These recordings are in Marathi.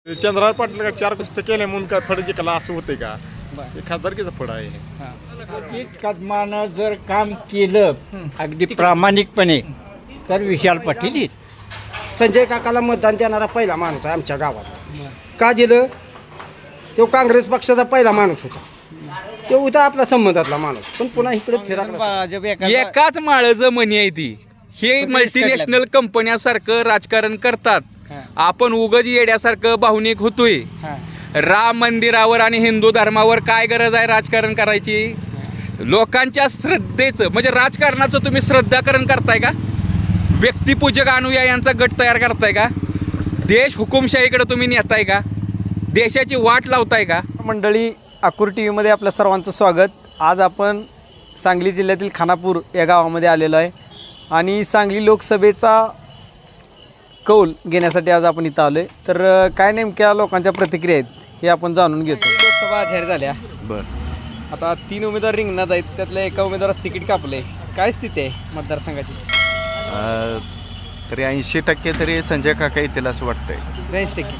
चंद्रराव पाटील का 4 पुस्तक केले म्हणून काय फड जिंकला असं होते का? हे खासदारकीचं फड आहे. कदमानं जर काम केलं अगदी प्रामाणिकपणे तर विशाल पाटील येईल. संजय काकाला मतदान देणारा पहिला माणूस आहे आमच्या गावात. का दिलं? तो काँग्रेस पक्षाचा पहिला माणूस होता. तो होता आपला संबंधातला माणूस, पण पुन्हा इकडे फिरायला एकाच माळाचं म्हणी आहे ती. हे मल्टीनॅशनल कंपन्यासारखं राजकारण करतात. आपण उगाच येड्यासारखं भावनिक होतोय. राम मंदिरावर आणि हिंदू धर्मावर काय गरज आहे राजकारण करायची? लोकांच्या श्रद्धेचं म्हणजे राजकारणाचं तुम्ही श्रद्धाकरण करताय का? व्यक्तिपूजक अनुयायांचा गट तयार करताय का? देश हुकुमशाहीकडे तुम्ही नेताय का? देशाची वाट लावताय का? मंडळी, अकूर टी व्हीमध्ये आपल्या सर्वांचं स्वागत. आज आपण सांगली जिल्ह्यातील खानापूर या गावामध्ये आलेलो आहे आणि सांगली लोकसभेचा कौल घेण्यासाठी आज आपण इथं आलो आहे. तर काय नेमक्या लोकांच्या प्रतिक्रिया आहेत हे आपण जाणून घेतो. लोकसभा जाहीर झाल्या. आता 3 उमेदवार रिंगणात आहेत. त्यातल्या एका उमेदवाराचं तिकीट कापलं आहे. काय स्थिती आहे मतदारसंघाची? तरी 80% तरी संजय काका येतील असं वाटतंय. 83%.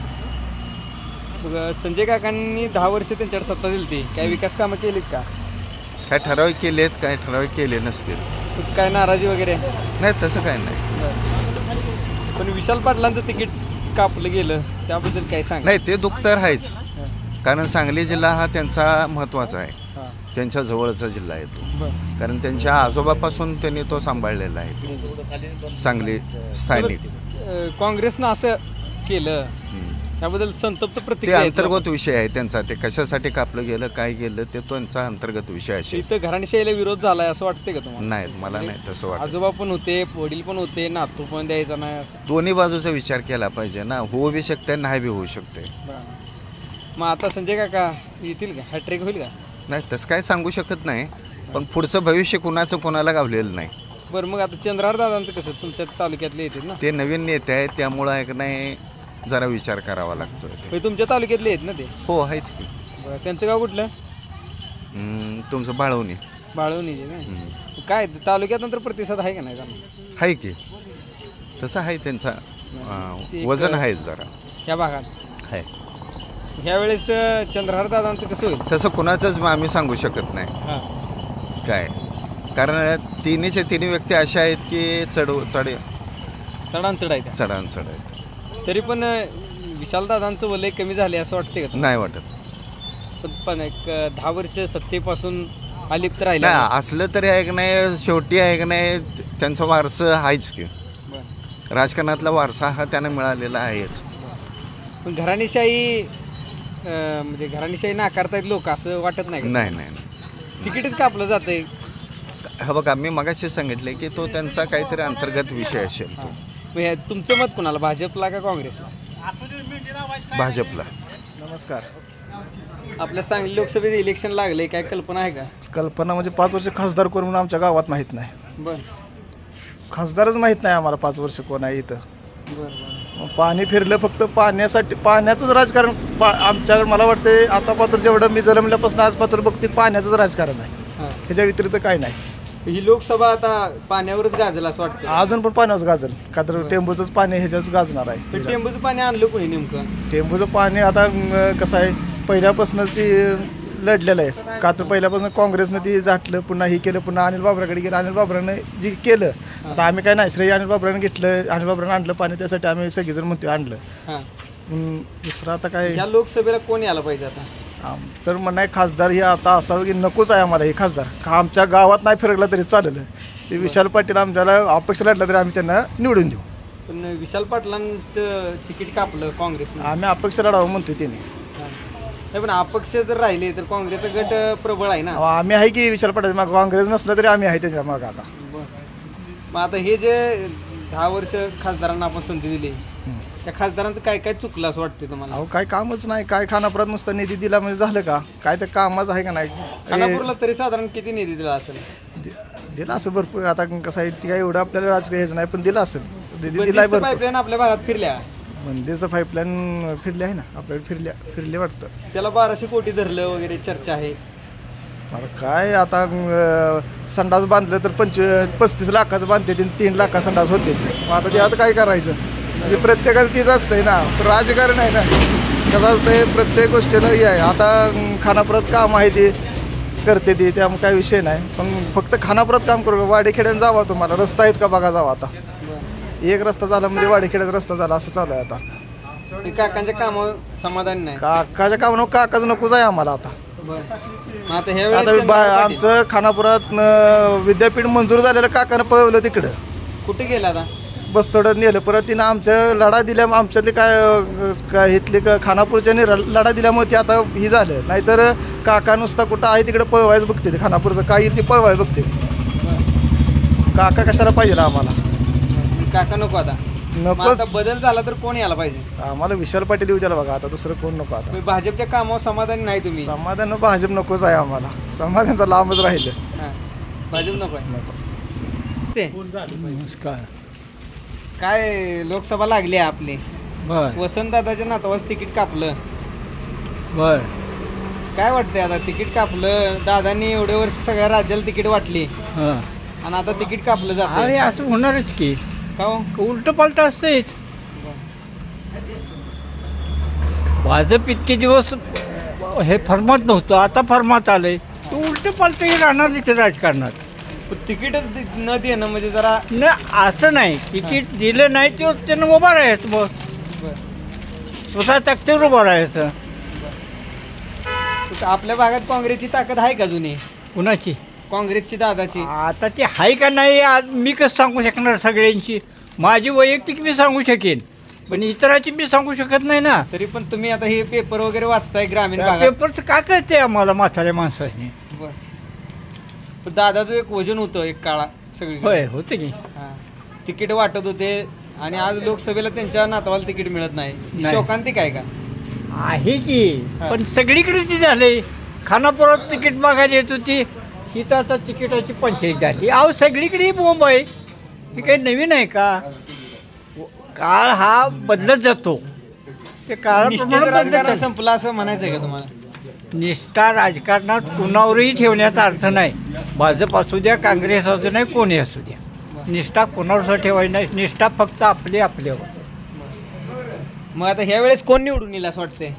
मग संजय काकांनी 10 वर्ष त्यांच्यावर सत्ता दिली होती. काय विकास कामं केलीत का? काय ठराविक केलेत, काय ठराविक केले नसतील. काय नाराजी वगैरे? नाही, तसं काय नाही. पण विशाल पाटलांचं तिकीट कापलं गेलं त्याबद्दल काय सांग? नाही, ते दुःख तर आहेच. कारण सांगली जिल्हा हा त्यांचा महत्त्वाचा आहे. त्यांच्या जवळचा जिल्हा आहे तो. कारण त्यांच्या आजोबापासून त्यांनी तो सांभाळलेला आहे. सांगली स्थानिक काँग्रेसनं असं केलं त्याबद्दल संतप्त ते प्रतिक्रिया. अंतर्गत विषय आहे त्यांचा. ते कशासाठी कापलं गेलं, काय गेलं, ते त्यांचा अंतर्गत विषय असेल. इथं घराणेशाहीला विरोध झालाय असं वाटतंय का तुम्हाला? नाही, मला नाही तसं वाटतं. आजोबा पण होते, वडील पण होते, नातू पण द्यायचा नाही. दोन्ही बाजूचा विचार केला पाहिजे ना. होऊ बी शकते, नाही बी होऊ शकते. मग आता संजय काका येतील का? हॅट्रिक होईल का? नाही, तसं काय सांगू शकत नाही. पण पुढचं भविष्य कुणाचं कोणाला गावलेलं नाही. बरं, मग आता चंद्रहार दादांचं कसं? तुमच्या तालुक्यातले येतील ना? ते नवीन नेते आहेत, त्यामुळं आहे की नाही जरा विचार करावा लागतोय. तुमच्या तालुक्यातले आहेत ना ते? हो, आहेत की. त्यांचं गाव कुठलं? तुमचं बाळवणी. बाळवणी काय तालुक्यात नंतर प्रतिसाद आहे का नाही? आहे की, तसं आहे. त्यांचा वजन आहे जरा या भागात आहे. ह्यावेळेस चंद्रहार दादांचं कसं होईल? तसं कुणाचंच आम्ही सांगू शकत नाही काय. कारण तिन्ही व्यक्ती अशा आहेत की चढांचढ आहेत. तरी पण विशाल दादांचं वलय कमी झाले असं वाटते का? नाही वाटत. पण एक 10 वर्ष सत्तेपासून अलिप्त राहिले असलं तरी आहे की नाही, शेवटी आहे की नाही त्यांचा वारसा आहेच की. राजकारणातला वारसा हा त्यांना मिळालेला आहेच. पण घराणेशाही म्हणजे घराणेशाही नाकारतायत लोक असं वाटत नाही? नाही. तिकीटच कापलं जातंय. हा बघा, मी मगाशी सांगितले की तो त्यांचा काहीतरी अंतर्गत विषय असेल. तो तुमचं मत कोणाला, भाजपला का काँग्रेसला? भाजपला. नमस्कार. आपल्या सांगली लोकसभेचं इलेक्शन लागले, काय कल्पना आहे का? कल्पना म्हणजे 5 वर्ष खासदार कोण म्हणून आमच्या गावात माहीत नाही. बरं. खासदारच माहीत नाही आम्हाला 5 वर्ष कोण आहे इथं. बरं. पाणी फिरलं फक्त पाण्यासाठी. पाण्याचंच राजकारण आमच्याकडे मला वाटतं. आता पात्र जेवढं मी जन्मल्यापासून आज पात्र बघते पाण्याचंच राजकारण आहे. ह्याच्या व्यतिरिक्त काय नाही. ही लोकसभा आता पाण्यावरच गाजल असं वाटतं. अजून पण पाण्यावरच गाजल का? तर टेंबूचंच पाणी ह्याच्याच गाजणार आहे. पण टेंबूचं पाणी आणलं कोणी नेमकं? टेंबूचं पाणी आता कसं आहे, पहिल्यापासूनच ती लढलेलं आहे. का तर पहिल्यापासून काँग्रेसनं ती झाटलं, पुन्हा ही केलं, पुन्हा अनिल बाबराकडे गेलं. अनिल बाबरानं जी केलं, आता आम्ही काय नाही श्रेय अनिल बाबरानं घेतलं. अनिल बाबरानं आणलं पाणी, त्यासाठी आम्ही सगळेजण म्हणतो आणलं. दुसरं आता काय, या लोकसभेला कोण यायला पाहिजे आता? तर म्हणणं खासदार हे आता असावं की नकोच आहे आम्हाला. हे खासदार आमच्या गावात नाही फिरकला तरी चालेल. ते विशाल पाटील आमच्याला अपक्ष लढला तरी आम्ही त्यांना निवडून देऊ. पण विशाल पाटलांचं तिकीट कापलं काँग्रेसनं. आम्ही अपक्ष लढावं म्हणतोय त्यांनी. पण अपक्ष जर राहिले तर काँग्रेसचा गट प्रबळ आहे ना. आम्ही आहे की विशाल पाटील मग काँग्रेस नसलं तरी आम्ही आहे त्याच्या मागं आता. मग आता हे जे 10 वर्ष खासदारांना आपण संधी दिली, त्या खासदारांचं काय काय चुकलं असं वाटतं तुम्हाला? अहो, काय कामच नाही. काय खानापुरात नुसता निधी दिला म्हणजे झालं का? काय तर कामच आहे का नाही? खानापूरला तरी साधारण किती निधी दिला असेल? दिला असेल भरपूर. आता कसं आहे, ती काय एवढं आपल्याला राजकीय यायचं नाही, पण दिला असेल. निधी दिलाय भरपूर. पाईपलाईन आपल्या भागात फिरल्या. मंदिरचं पाईपलाईन फिरले आहे ना आपल्याला. फिरले वाटतं. त्याला 1200 कोटी धरलं वगैरे चर्चा आहे. काय आता संडास बांधलं तर 35 लाखाचं बांधते, 3 लाख संडास होते. आता ते आता काय करायचं? हे प्रत्येकाचं तीच असतंय ना, राजकारण आहे ना. कसं असतंय प्रत्येक गोष्टीनं हे आहे. आता खानापुरात काम आहे ते करते ती, त्यामुळे काही विषय नाही. पण फक्त खानापुरात काम करू, वाडेखेड्यानं जावा, तुम्हाला रस्ता आहेत का बघा, जावा. आता एक रस्ता झाला म्हणजे वाडेखेड्याचा रस्ता झाला असं चालू आहे आता. काकांच्या कामावर समाधान नाही. काकाच्या कामानं काकाच नकोच आहे आम्हाला आता. आता आमचं खानापुरात विद्यापीठ मंजूर झालेलं काकानं पळवलं तिकडं. कुठे गेला आता? बस्तोड्यात नेलं. परत तिनं आमच्या लढा दिल्या, आमच्यातले काय इथले खानापूरच्या लढा दिल्यामुळे ते आता ही झालं. नाहीतर काका नुसता कुठं आहे तिकडे पळवायचं बघते ते. खानापूरचं काही ते पळवायचं बघते ते. काका कशाला पाहिजे आम्हाला? काका नको आता. नकोच. बदल झाला तर कोण यायला पाहिजे? आम्हाला विशाल पाटील येऊ द्याला बघा, आता दुसरं कोण नको. आता भाजपच्या कामावर समाधान नाही तुम्ही? समाधान भाजप नकोच आहे आम्हाला. समाधानचं लांबच राहिलं. भाजप नको आहे. नमस्कार. काय लोकसभा लागली आहे आपली. बर वसंतदादाच्या नातवाचं तिकीट कापलं. बर काय वाटतंय आता? तिकीट कापलं, दादांनी एवढे वर्ष सगळ्या राज्याला तिकीट वाटली हां. आणि आता तिकीट कापलं जातं. अरे असं होणारच की. का हो? उलट पालट असतेच. भाजप इतके दिवस हे फर्मात नव्हतं, आता फर्मात आलंय. तो उलट पालट हे राहणार तिथे राजकारणात. तिकीटच न देणं म्हणजे जरा न असं नाही. तिकीट दिलं नाही ते त्यानं उभा राहायचं. मग स्वतः ताकदीवर उभं राहायचं. आपल्या भागात काँग्रेसची ताकद आहे का जुनी? कुणाची? काँग्रेसची, दादाची. आता ती आहे का नाही आज मी कसं सांगू शकणार सगळ्यांची? माझी वैयक्तिक मी सांगू शकेन, पण इतराची मी सांगू शकत नाही ना. तरी पण तुम्ही आता हे पेपर वगैरे वाचताय ग्रामीण भागात. पेपरचं का कळते आम्हाला म्हाताऱ्या माणसाने? दादाचं एक वजन होतं एक काळा सगळी. होय होतं की. तिकीट वाटत होते आणि आज लोकसभेला त्यांच्या नातवाला तिकीट मिळत नाही. शोकांतिक आहे का? आहे की, पण सगळीकडेच ती झाले. खानापुरात तिकीट मागायला येत होती, ही तर आता तिकिटाची पंचायत झाली. अहो सगळीकडे बोंब आहे. हे काही नवीन आहे का? काळ हा बदलत जातो. ते काळाप्रमाणे राजकारण संपलं असं म्हणायचं आहे का तुम्हाला? निष्ठा राजकारणात कुणावरही ठेवण्याचा अर्थ नाही. भाजप असू द्या, काँग्रेस असू नाही, कोणी असू द्या, निष्ठा कोणावर ठेवायची नाही. निष्ठा फक्त आपल्यावर. मग आता ह्या वेळेस कोण निवडून येईल असं वाटतंय?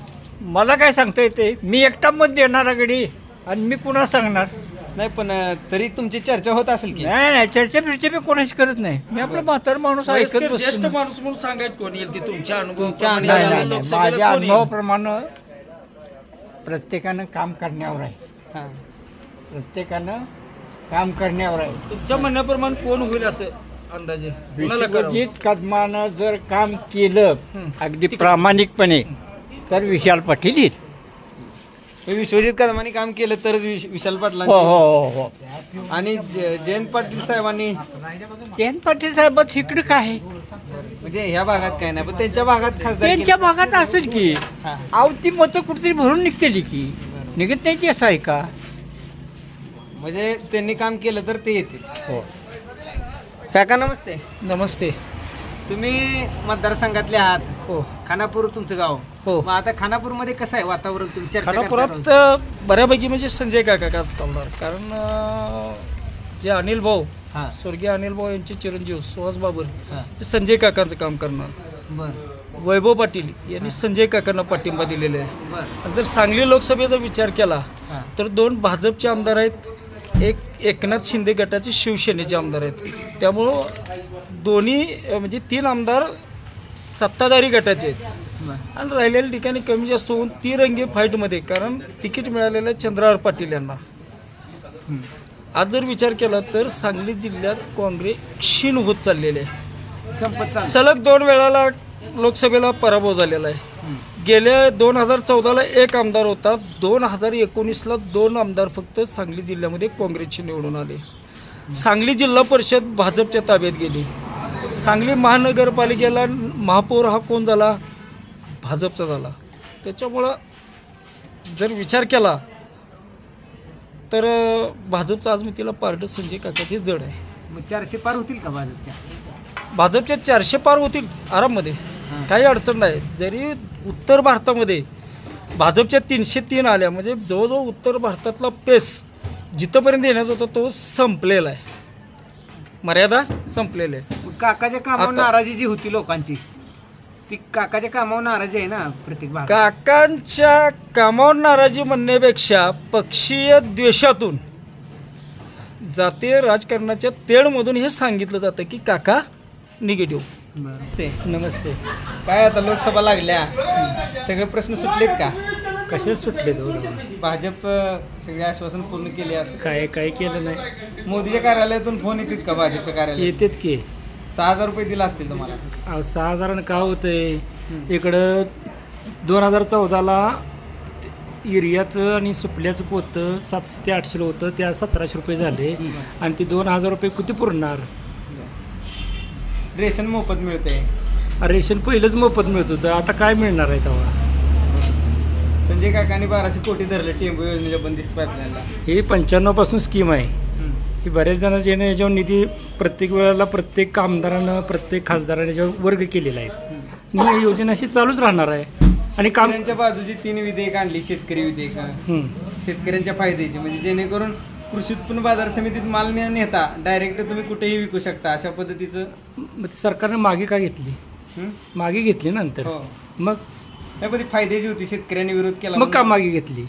मला काय सांगता येते? मी एकटा मत देणार गडी आणि मी पुन्हा सांगणार नाही. पण तरी तुमची चर्चा होत असेल की? नाही, चर्चा फिरचे मी कोणाशी करत नाही. मी आपला म्हातार माणूस ऐकत बसतो. ज्येष्ठ माणूस म्हणून सांगायचं कोण येईल ते तुमच्या नाही, माझ्या अनुभवाप्रमाणे प्रत्येकानं काम करण्यावर आहे. प्रत्येकानं काम करण्यावर आहे. तुमच्या म्हणण्याप्रमाणे कोण होईल असं अंदाजे? विश्वजित कदमानं जर काम केलं अगदी प्रामाणिकपणे तर विशाल पाटील येईल. विश्वजित कदमांनी काम केलं तरच विशाल पाटलांनी. हो हो हो. आणि जयंत पाटील साहेबांनी. जयंत पाटील साहेबात इकडे काय आहे? म्हणजे ह्या भागात काय नाही, पण त्यांच्या भागात खासदार. त्यांच्या भागात असेल की. अहो ती मतं कुठेतरी भरून निघतेली की निघत नाही ती. असं आहे का? म्हणजे त्यांनी काम केलं तर ते येतील. हो. काका नमस्ते. नमस्ते. तुम्ही मतदारसंघातले आहात. हो. खानापूर तुमचं गाव. हो. मग आता खानापूरमध्ये कसं आहे वातावरण? तुम्ही चर्चा खानापुरात बऱ्यापैकी म्हणजे संजय काका का चालणार. कारण जे अनिल भाऊ, स्वर्गीय अनिल भाऊ यांचे चिरंजीव सुहास बाबर हे संजय काकांचं काम करणार. वैभव पाटील यांनी संजय काकांना पाठिंबा दिलेला आहे. जर सांगली लोकसभेचा विचार केला तर 2 भाजपचे आमदार आहेत, एक एकनाथ शिंदे गटाचे शिवसेनेचे आमदार आहेत. त्यामुळं दोन्ही म्हणजे 3 आमदार सत्ताधारी गटाचे आहेत आणि राहिलेल्या ठिकाणी कमी जास्त होऊन तिरंगी फाईटमध्ये. कारण तिकीट मिळालेलं आहे चंद्रहार पाटील यांना. आज जर विचार केला तर सांगली जिल्ह्यात काँग्रेस क्षीण होत चाललेले आहे. सलग 2 वेळाला लोकसभेला पराभव झालेला आहे. गेल्या 2014ला 1 आमदार होता. 2019ला 2 आमदार फक्त सांगली जिल्ह्यामध्ये काँग्रेसचे निवडून आले. सांगली जिल्हा परिषद भाजपच्या ताब्यात गेली. सांगली महानगरपालिकेला महापौर हा कोण झाला? भाजपचा झाला. त्याच्यामुळं जर विचार केला तर भाजपचं आज मी तिला पारडं संजय काकाचे जड आहे. मग 400 पार होतील का भाजपच्या? भाजपच्या 400 पार होतील आराममध्ये, काही अडचण नाही. जरी उत्तर भारतामध्ये भाजपच्या 303 आल्या म्हणजे जवळजवळ उत्तर भारतातला पेस जिथंपर्यंत येण्याचा होता तो संपलेला आहे. मर्यादा संपलेली आहे. काकाच्या कामावर नाराजी जी होती लोकांची ती काकाच्या कामावर नाराजी आहे ना प्रत्येक भागात. काकांच्या कामावर नाराजी म्हणण्यापेक्षा पक्षीय द्वेषातून जातीय राजकारणाच्या तेढमधून हे सांगितलं जातं की काका निगेटिव्ह. ते नमस्ते. काय आता लोकसभा लागल्या, सगळे प्रश्न सुटलेत का? कसे सुटले भाजप सगळे आश्वासन पूर्ण केले असं काय केलं नाही. मोदीच्या कार्यालयातून फोन येतात का भाजपच्या कार्यालयात? येतात की 6,000 रुपये दिला असतील तुम्हाला. 6,000 का होतंय इकडं 2014ला युरियाचं आणि सुपल्याचं पोतं 700 ते 800 होतं, त्या 1700 रुपये झाले आणि ते 2,000 रुपये किती पुरणार. रेशन मोफत मिळते. रेशन पहिलंच मोफत मिळत होतं, आता काय मिळणार आहे तेव्हा. संजय काकांनी 1200 कोटी धरले टेंबू योजनेच्या बंदिस्त पाईपलाईनला. हे 95 पासून स्कीम आहे ही. बरेच जण ज्याने याच्यावर निधी प्रत्येक वेळेला प्रत्येक आमदारानं प्रत्येक खासदाराने याच्यावर वर्ग केलेला आहे. ही योजना अशी चालूच राहणार आहे. आणि शेतकऱ्यांच्या बाजूची 3 विधेयक आणली, शेतकरी विधेयक शेतकऱ्यांच्या फायद्याची, म्हणजे जेणेकरून कृषी उत्पन्न बाजार समितीत माल न नेता डायरेक्ट तुम्ही कुठेही विकू शकता अशा पद्धतीचं. मग ते सरकारने मागे का घेतली? मागे घेतली नंतर. मग नाही पण ती फायद्याची होती, शेतकऱ्यांनी विरोध केला मग का मागे घेतली?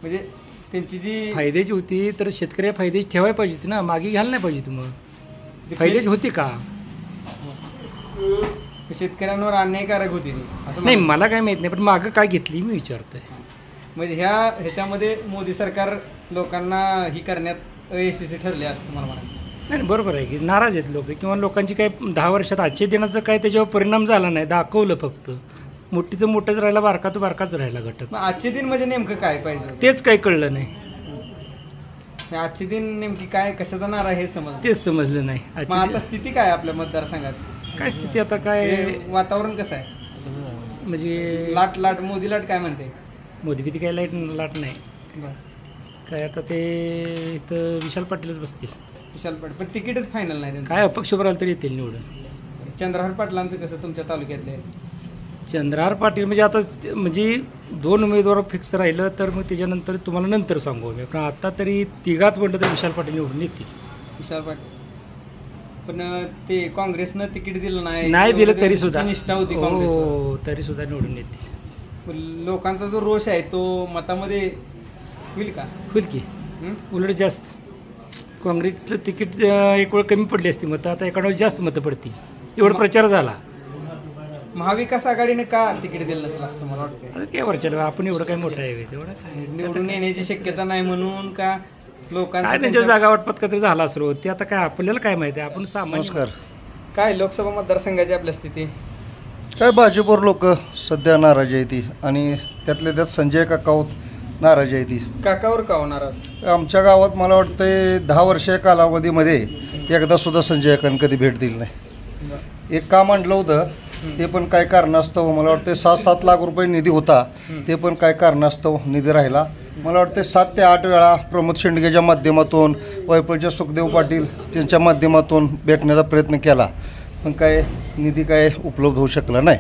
म्हणजे त्यांची जी फायद्याची होती तर शेतकऱ्या फायद्याची ठेवायला पाहिजे होती ना, मागे घ्यायला नाही पाहिजे. मग फायद्याची होती का? शेतकऱ्यांवर अन्यायकारक होती ती असं नाही, मला काय माहित नाही, पण मागं काय घेतली मी विचारतोय. म्हणजे ह्याच्यामध्ये मोदी सरकार लोकांना ही करण्यात अयशस्वी ठरले असं तुम्हाला म्हणायचं? नाही, बरोबर आहे की नाराज आहेत लोक, किंवा लोकांची काय 10 वर्षात आजच्या दिनाचा काय त्याच्यावर परिणाम झाला नाही, दाखवलं फक्त. मोठीचं मोठंच राहिला, बारका तो बारकाच राहिला घटक. आजचे दिन म्हणजे नेमकं काय पाहिजे तेच काही कळलं नाही. आजचे दिन नेमकी काय कशाचा नारा हे समजलं? तेच समजलं नाही. आता स्थिती काय आपल्या मतदारसंघात? काय स्थिती आता काय, वातावरण कसं आहे? म्हणजे लाट मोदी लाट काय म्हणते? मोदी बिती काय लाट नाही काय. आता ते इथं विशाल पाटीलच बसतील. विशाल पाटील पण तिकीटच फायनल नाही काय, अपक्ष बराल तरी येतील निवडून. चंद्रहार पाटलांचं कसं तुमच्या तालुक्यातले? चंद्रहार पाटील म्हणजे आता म्हणजे 2 उमेदवार फिक्स राहिलं तर मग त्याच्यानंतर तुम्हाला नंतर सांगू मी, पण आता तरी तिघात म्हटलं तर विशाल पाटील निवडून येतील. विशाल पाटील पण ते काँग्रेसनं तिकीट दिलं नाही दिलं तरी सुद्धा निष्ठा होती काँग्रेसवर, तरी सुद्धा निवडून येतील. लोकांचा जो रोष आहे तो मतामध्ये होईल का? होईल की, उलट जास्त. काँग्रेसचं तिकीट एक वेळ कमी पडली असती मतं, आता एका जास्त मतं पडतील, एवढा प्रचार झाला. महाविकास आघाडीने का तिकीट दिलं नसलं असतं मला वाटतं? काय वरच्या आपण एवढं काय मोठं आहे तेवढं काय निवडून येण्याची शक्यता नाही म्हणून का लोकांना त्यांच्या जागा वाटपात काहीतरी झाला असं ते आता काय आपल्याला काय माहिती आहे. आपण सामान्य काय लोकसभा मतदारसंघाची आपल्या स्थिती काय, भाजपवर लोक सध्या नाराजी आहे ती, आणि त्यातल्या त्यात संजय काकावत नाराजी आहे ती. काकावर का होणार? आमच्या गावात मला वाटतं 10 वर्षाच्या कालावधीमध्ये एकदा सुद्धा संजय काकांनी कधी भेट दिली नाही. एक काम आणलं होतं ते पण काय कारणास्तव मला वाटतं 7-7 लाख रुपये निधी होता, ते पण काय कारणास्तव निधी राहिला. मला वाटतं 7 ते 8 वेळा प्रमोद शेंडगेच्या माध्यमातून, वैपलच्या सुखदेव पाटील त्यांच्या माध्यमातून भेटण्याचा प्रयत्न केला, पण काय निधी काय उपलब्ध होऊ शकला नाही.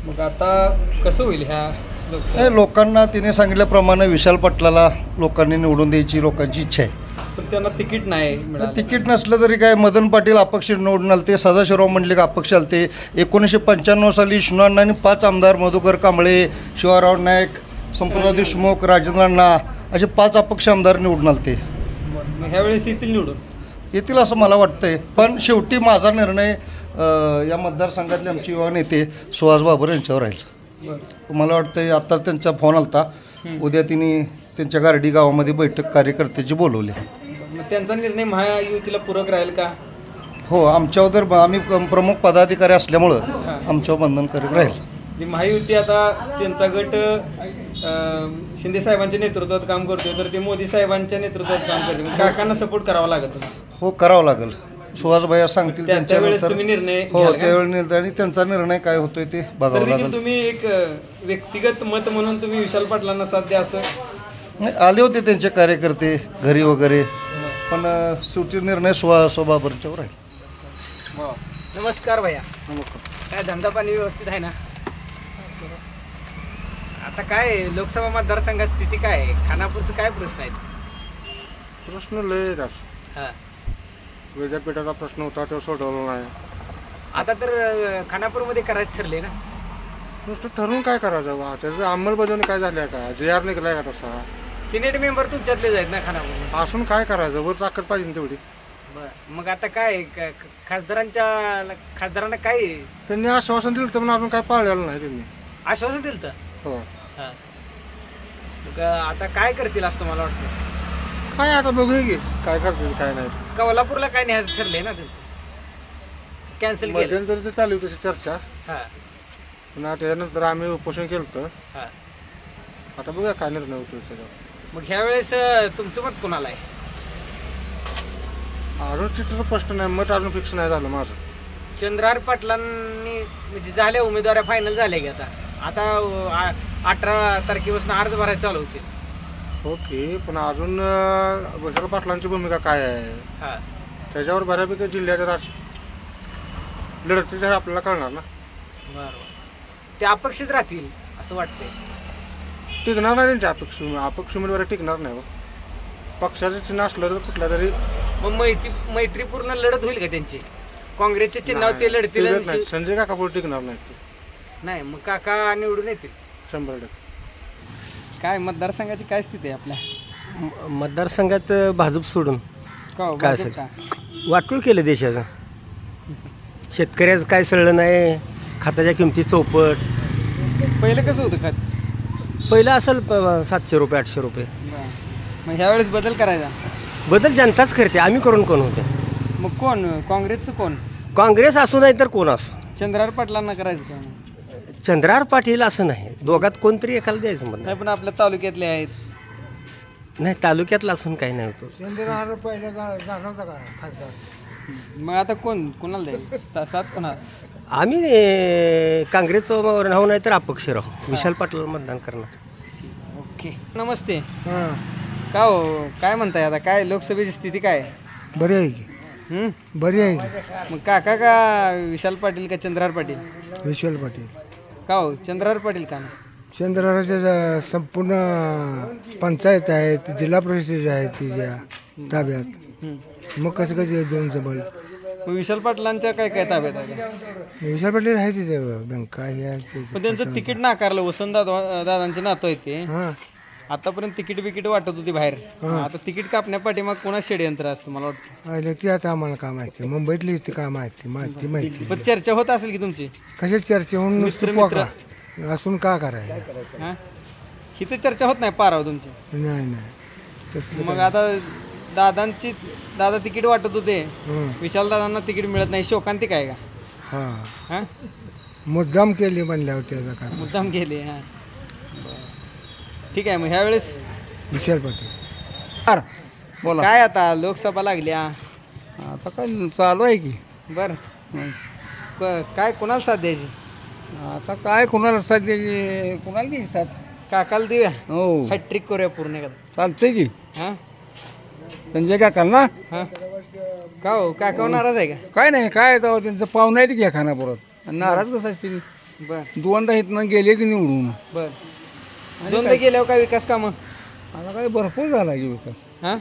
मग आता कसं होईल ह्या लोकांना तिने सांगितल्याप्रमाणे विशाल पाटलाला लोकांनी निवडून द्यायची लोकांची इच्छा आहे. पण त्यांना तिकीट नाही. तिकीट नसलं तरी काय, मदन पाटील अपक्ष निवडून आलते, सदाशिवराव मंडलिक अपक्ष आलते. 1995 साली विष्णू 5 आमदार, मधुकर कांबळे, शिवाराव नाईक, संपतराव देशमुख, राजेंद्र अण्णा असे 5 अपक्ष आमदार निवडून आलते. ह्यावेळेस येतील निवडून? येतील असं मला वाटतंय, पण शेवटी माझा निर्णय या मतदारसंघातले आमचे युवा नेते सुहास बाबर यांच्यावर राहील. मला वाटतं आता त्यांचा फोन आलता, उद्या तिने त्यांच्या गारडी गावामध्ये बैठक कार्यकर्त्याची बोलवली. त्यांचा निर्णय महायुतीला पूरक राहील का? हो, आमच्यावर तर आम्ही प्रमुख पदाधिकारी असल्यामुळं आमच्यावर बंधनकारक राहील. महायुती आता त्यांचा गट शिंदे साहेबांच्या नेतृत्वात काम करतोय, तर ते मोदी साहेबांच्या नेतृत्वात काम करते, काकांना सपोर्ट करावा लागेल. हो, करावं लागेल. सुहासभाई सांगतील त्यावेळेस तुम्ही निर्णय हो त्यावेळी निर्णय, आणि त्यांचा निर्णय काय होतोय ते बघावं लागेल. तुम्ही एक व्यक्तिगत मत म्हणून तुम्ही विशाल पाटलांना साथ द्या असं आले होते त्यांचे कार्यकर्ते घरी वगैरे, पण शेवटी निर्णय बाबरच्यावर आहे. नमस्कार भैया. काय धंदा पाणी व्यवस्थित आहे ना? आता काय लोकसभा मतदारसंघात स्थिती काय आहे? खानापूरचं काय प्रश्न आहेत? प्रश्न लय हां विद्यापीठाचा प्रश्न होता तो सोडवला नाही. आता तर खानापूरमध्ये करायचं ठरले ना. नुसतं ठरवून काय करायचं बा, त्याचं अंमलबजावणी काय झाली आहे का, JR निघालाय का तसा, सिनेट मेंबर तुमच्यातलेच आहेत ना खानापूर. असून काय करायचं, वर ताकद पाहिजे ना तेवढी. बरं मग आता काय खासदारांना काय त्यांनी आश्वासन दिलं तर पण अजून काय पाळलेलं नाही त्यांनी. आश्वासन दिलं तर हो मग आता काय करतील असं मला वाटतं. काय आता बघूया की काय करतील काय नाही. कोल्हापूरला काय न्यायचं ठरलंय ना त्यांचं, कॅन्सल केलं. मध्यंतरी ते चालू होती चर्चा, हां पुन्हा त्यानंतर आम्ही उपोषण केलं होतं. हां आता बघूया काय निर्णय होतो त्याच्यावर. मग ह्या वेळेस तुमचं मत कोणाला आहे? अजून चित्र स्पष्ट नाही, मत अजून फिक्स नाही झालं माझं. चंद्रहार पाटलांनी म्हणजे झाल्या उमेदवाऱ्या फायनल झाल्या की आता 18 तारखेपासून अर्ज भरायला चालू होते. ओके, पण अजून विशाल पाटलांची भूमिका काय आहे हां त्याच्यावर बऱ्यापैकी जिल्ह्याच्या लढतीच्या आपल्याला कळणार ना. बरोबर, ते अपक्षच राहतील असं वाटतंय. टिकणार नाही त्यांच्या अपक्ष उमेदवारी टिकणार नाही हो. पक्षाचं चिन्ह असलं तर कुठल्या तरी मग मैत्रीपूर्ण लढत होईल का त्यांची? काँग्रेसच्या चिन्हावर ते लढतील टिकत नाही. संजय काका पुढे टिकणार नाही ते. नाही, मग काका निवडून येतील 100%. काय मतदारसंघाची काय स्थिती आहे आपल्या? मतदारसंघात भाजप सोडून का काय भाजप का? वाटूळ केलं देशाचं. शेतकऱ्याचं काय सळलं नाही, खताच्या किमती चौपट. पहिलं कसं होतं खत? पहिलं असेल 700 रुपये 800 रुपये. मग ह्यावेळेस बदल करायचा. बदल जनताच करते, आम्ही करून कोण होते. मग कोण काँग्रेसचं कोण? काँग्रेस असू नाही तर कोण असो. चंद्रहार पाटलांना करायचं का? चंद्रहार पाटील असं नाही, दोघात कोणतरी एकाला द्यायचं म्हणलं. नाही पण आपल्या तालुक्यातले आहेत. नाही, तालुक्यातला असून काही नाही होतो. चंद्रहार पहिला जाणवता का खासदार? मग आता कोणाला द्यायचं? 7 कोणाला? आम्ही काँग्रेसचं राहू नाही तर अपक्ष राहू, विशाल पाटलाला मतदान करणार. ओके, नमस्ते. का हो, काय म्हणताय आता? काय लोकसभेची स्थिती काय? बरी आहे की, बरी आहे की. मग काका का विशाल पाटील का चंद्रहार पाटील? विशाल पाटील. का हो, चंद्रहार पाटील का नाही? चंद्रहाराच्या संपूर्ण पंचायत आहेत, जिल्हा परिषद आहेत तिच्या ताब्यात. मग कसं दोन जबल. मग विशाल पाटलांच्या काय काय ताब्यात आहे? विशाल पाटील आहे तिथे बँका हे पण त्यांचं तिकीट नाकारलं. वसंत दादांचे नातं आहे ते. हां, आतापर्यंत तिकीट वाटत होती बाहेर. आता तिकीट कापण्यापाठी मग कोणा षडयंत्र असतं मला वाटतं. ती आता आम्हाला काय माहिती, मुंबईतली इथे काय माहिती. पण चर्चा होत असेल की तुमची? कशाची चर्चा होऊन नुसतं पोका असून का करायचं? हां, इथे चर्चा होत नाही पाराव तुमची? नाही तसं. मग आता दादा तिकीट वाटत होते, विशाल दादांना तिकीट मिळत नाही, शोकांती काय का? हां, मुद्दाम केली म्हणल्यावर त्याचा काय मुद्दाम केले. हां, ठीक आहे. मग ह्यावेळेस विशाल पाटील. बोला काय, आता लोकसभा लागल्या, आता काय चालू आहे की. बर काय कोणाला साथ द्यायची? आता काय कोणाला साथ द्यायची, कोणाला घ्यायची साथ? काकाला देऊया. हो, हॅट्रिक करूया पूर्ण एकदा. चालतंय की. हां संजय काकाल ना. हां, का हो, काका नाराज आहे का? काय नाही, काय तेव्हा त्यांचं पाहुणं आहे घ्या खानापुरात, नाराज कसं असतील. बर 2दा इथनं गेले ते निवडून. बर 2दा गेल्यावर काय विकास कामं? आता काय भरपूर झाला की विकास. हां,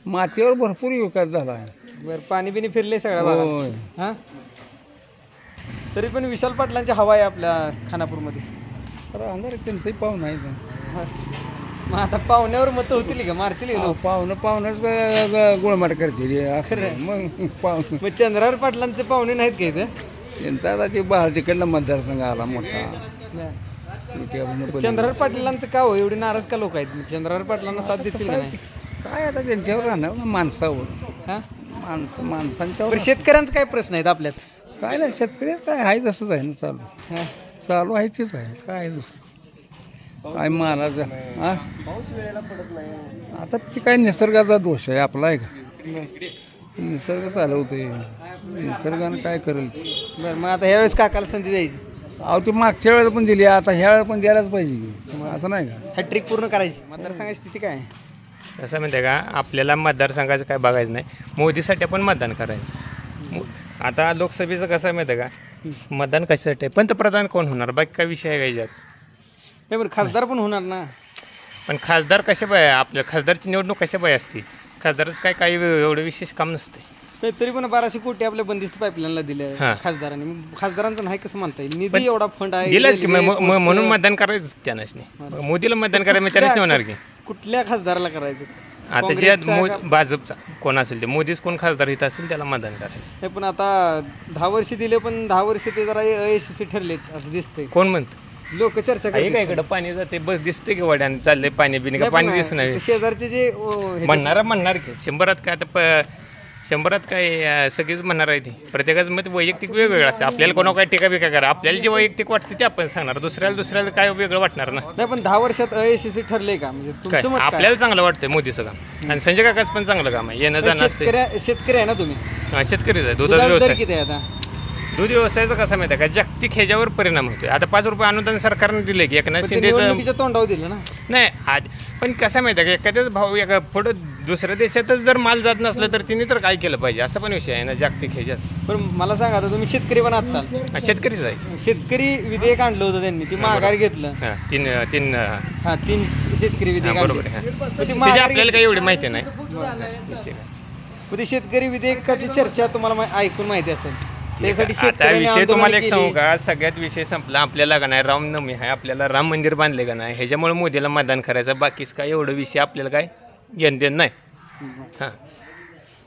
मातीवर भरपूर विकास झाला आहे. बर पाणी बिनी फिरले सगळ्या होय. भागात. हां, तरी पण विशाल पाटलांची हवा आहे आपल्या खानापूरमध्ये. तर अंधार त्यांचंही पाहुणं आहे. मग आता पाहुण्यावर मतं होतील का? मारतील का लोक? पाहुणच गोळमाट करतील असं. मग पाहुणं मग चंद्रहार पाटलांचे पाहुणे नाहीत का इथं? त्यांचा आता ते बाहेर तिकडला मतदारसंघ आला मोठा. चंद्रहार पाटलांचं का हो एवढे नाराज का लोक आहेत? चंद्रहार पाटलांना साथ देतील का नाही? काय आता त्यांच्यावर राहणार ना, माणसावर. हां, माणसांच्यावर. शेतकऱ्यांचा काय प्रश्न आहेत आपल्यात? काय नाही, शेतकरी काय आहे तसंच आहे ना, चालू आहे तेच आहे. काय दुसरं काय मालाचं. हां, पाऊस वेळेला पडत नाही. आता ते काय निसर्गाचा दोष आहे आपला आहे का? निसर्ग चालवते, निसर्गानं काय करेल. बरं, मग आता ह्यावेळेस काकाला संधी द्यायची. अहो, ते मागच्या वेळेला पण दिली, आता ह्या वेळेला पण द्यायलाच पाहिजे की, असं नाही का? हॅट्रिक पूर्ण करायची. मतदारसंघाची स्थिती काय आहे? कसं म्हणते का, आपल्याला मतदारसंघाचं काय बघायचं नाही, मोदीसाठी आपण मतदान करायचं. आता लोकसभेचं कसं माहिती आहे का, मतदान कशासाठी आहे, पंतप्रधान कोण होणार, बाकी काय विषय आहे का याच्यात? नाही, बरं खासदार पण होणार ना. पण खासदार कशा बाय, आपल्या खासदारची निवडणूक कशा बाय असते, खासदारच काय काही एवढं विशेष काम नसते. तरी पण 1200 कोटी आपल्या बंदिस्त पाईपलाईनला दिले खासदारांनी. खासदारांचं नाही कसं म्हणता येईल, निधी एवढा फंड आहे दिलाच की म्हणून मतदान करायचं त्यांनाच नाही. मोदीला मतदान करायचं मग त्यांनाच नाही होणार की. कुठल्या खासदाराला करायचं? आता जे भाजपचा कोण असेल ते मोदीच कोण खासदार हित असेल त्याला मतदान करायचं. नाही पण आता 10 वर्ष दिले, पण 10 वर्ष ते जरा अयशस्वी ठरलेत असं दिसतंय. कोण म्हणतं? लोक चर्चा आहे का इकडं पाणी जाते बस दिसते की वड्याने चाललंय पाणी बिणी का पाणी दिसत नाही. शेजारचे जे म्हणणार की 100त काय आता 100त काय सगळीच म्हणणार आहे ती. प्रत्येकाचं मत वैयक्तिक वेगवेगळं असतं. आपल्याला कोणा काय टीका बिका करा, आपल्याला जे वैयक्तिक वाटते ते आपण सांगणार, दुसऱ्याला काय वेगळं वाटणार ना. नाही पण 10 वर्षात अयशस्वी ठरले का? म्हणजे काय तुमचं मत आपल्याला चांगलं वाटतंय मोदीचं काम. आणि संजय काकाच पण चांगलं काम आहे, येणं जाणं असते. शेतकरी आहे ना तुम्ही? शेतकरीच आहे. दुधाचा व्यवसाय किती आहे आता? दूध व्यवसायाचा कसा माहिती आहे का, जागतिक ह्याच्यावर परिणाम होतोय. आता 5 रुपये अनुदान सरकारने दिले की एकनाथ शिंदेचं तोंडावर दिलं ना. नाही आज पण कसं माहिती आहे का, एखाद्याच भाव एका पुढं दुसऱ्या देशातच जर माल जात नसलं तर तिने तर काय केलं पाहिजे, असं पण विषय आहे ना जागतिक ह्याच्यात. पण मला सांगा, आता तुम्ही शेतकरी पण आहात. शेतकरीच आहे. शेतकरी विधेयक आणलं होतं त्यांनी, ती माघार घेतलं. तीन शेतकरी विधेयक बरोबर आहे. आपल्याला काही एवढी माहिती नाही. ते शेतकरी विधेयकाची चर्चा तुम्हाला ऐकून माहिती असेल. आता विषय तुम्हाला एक सांगू का, सगळ्यात विषय संपला. आपल्याला का नाही रामनवमी आहे, आपल्याला राम मंदिर बांधले का नाही, ह्याच्यामुळे मोदीला मतदान करायचं. बाकीच काय एवढं विषय आपल्याला काय घेणदेण नाही. हां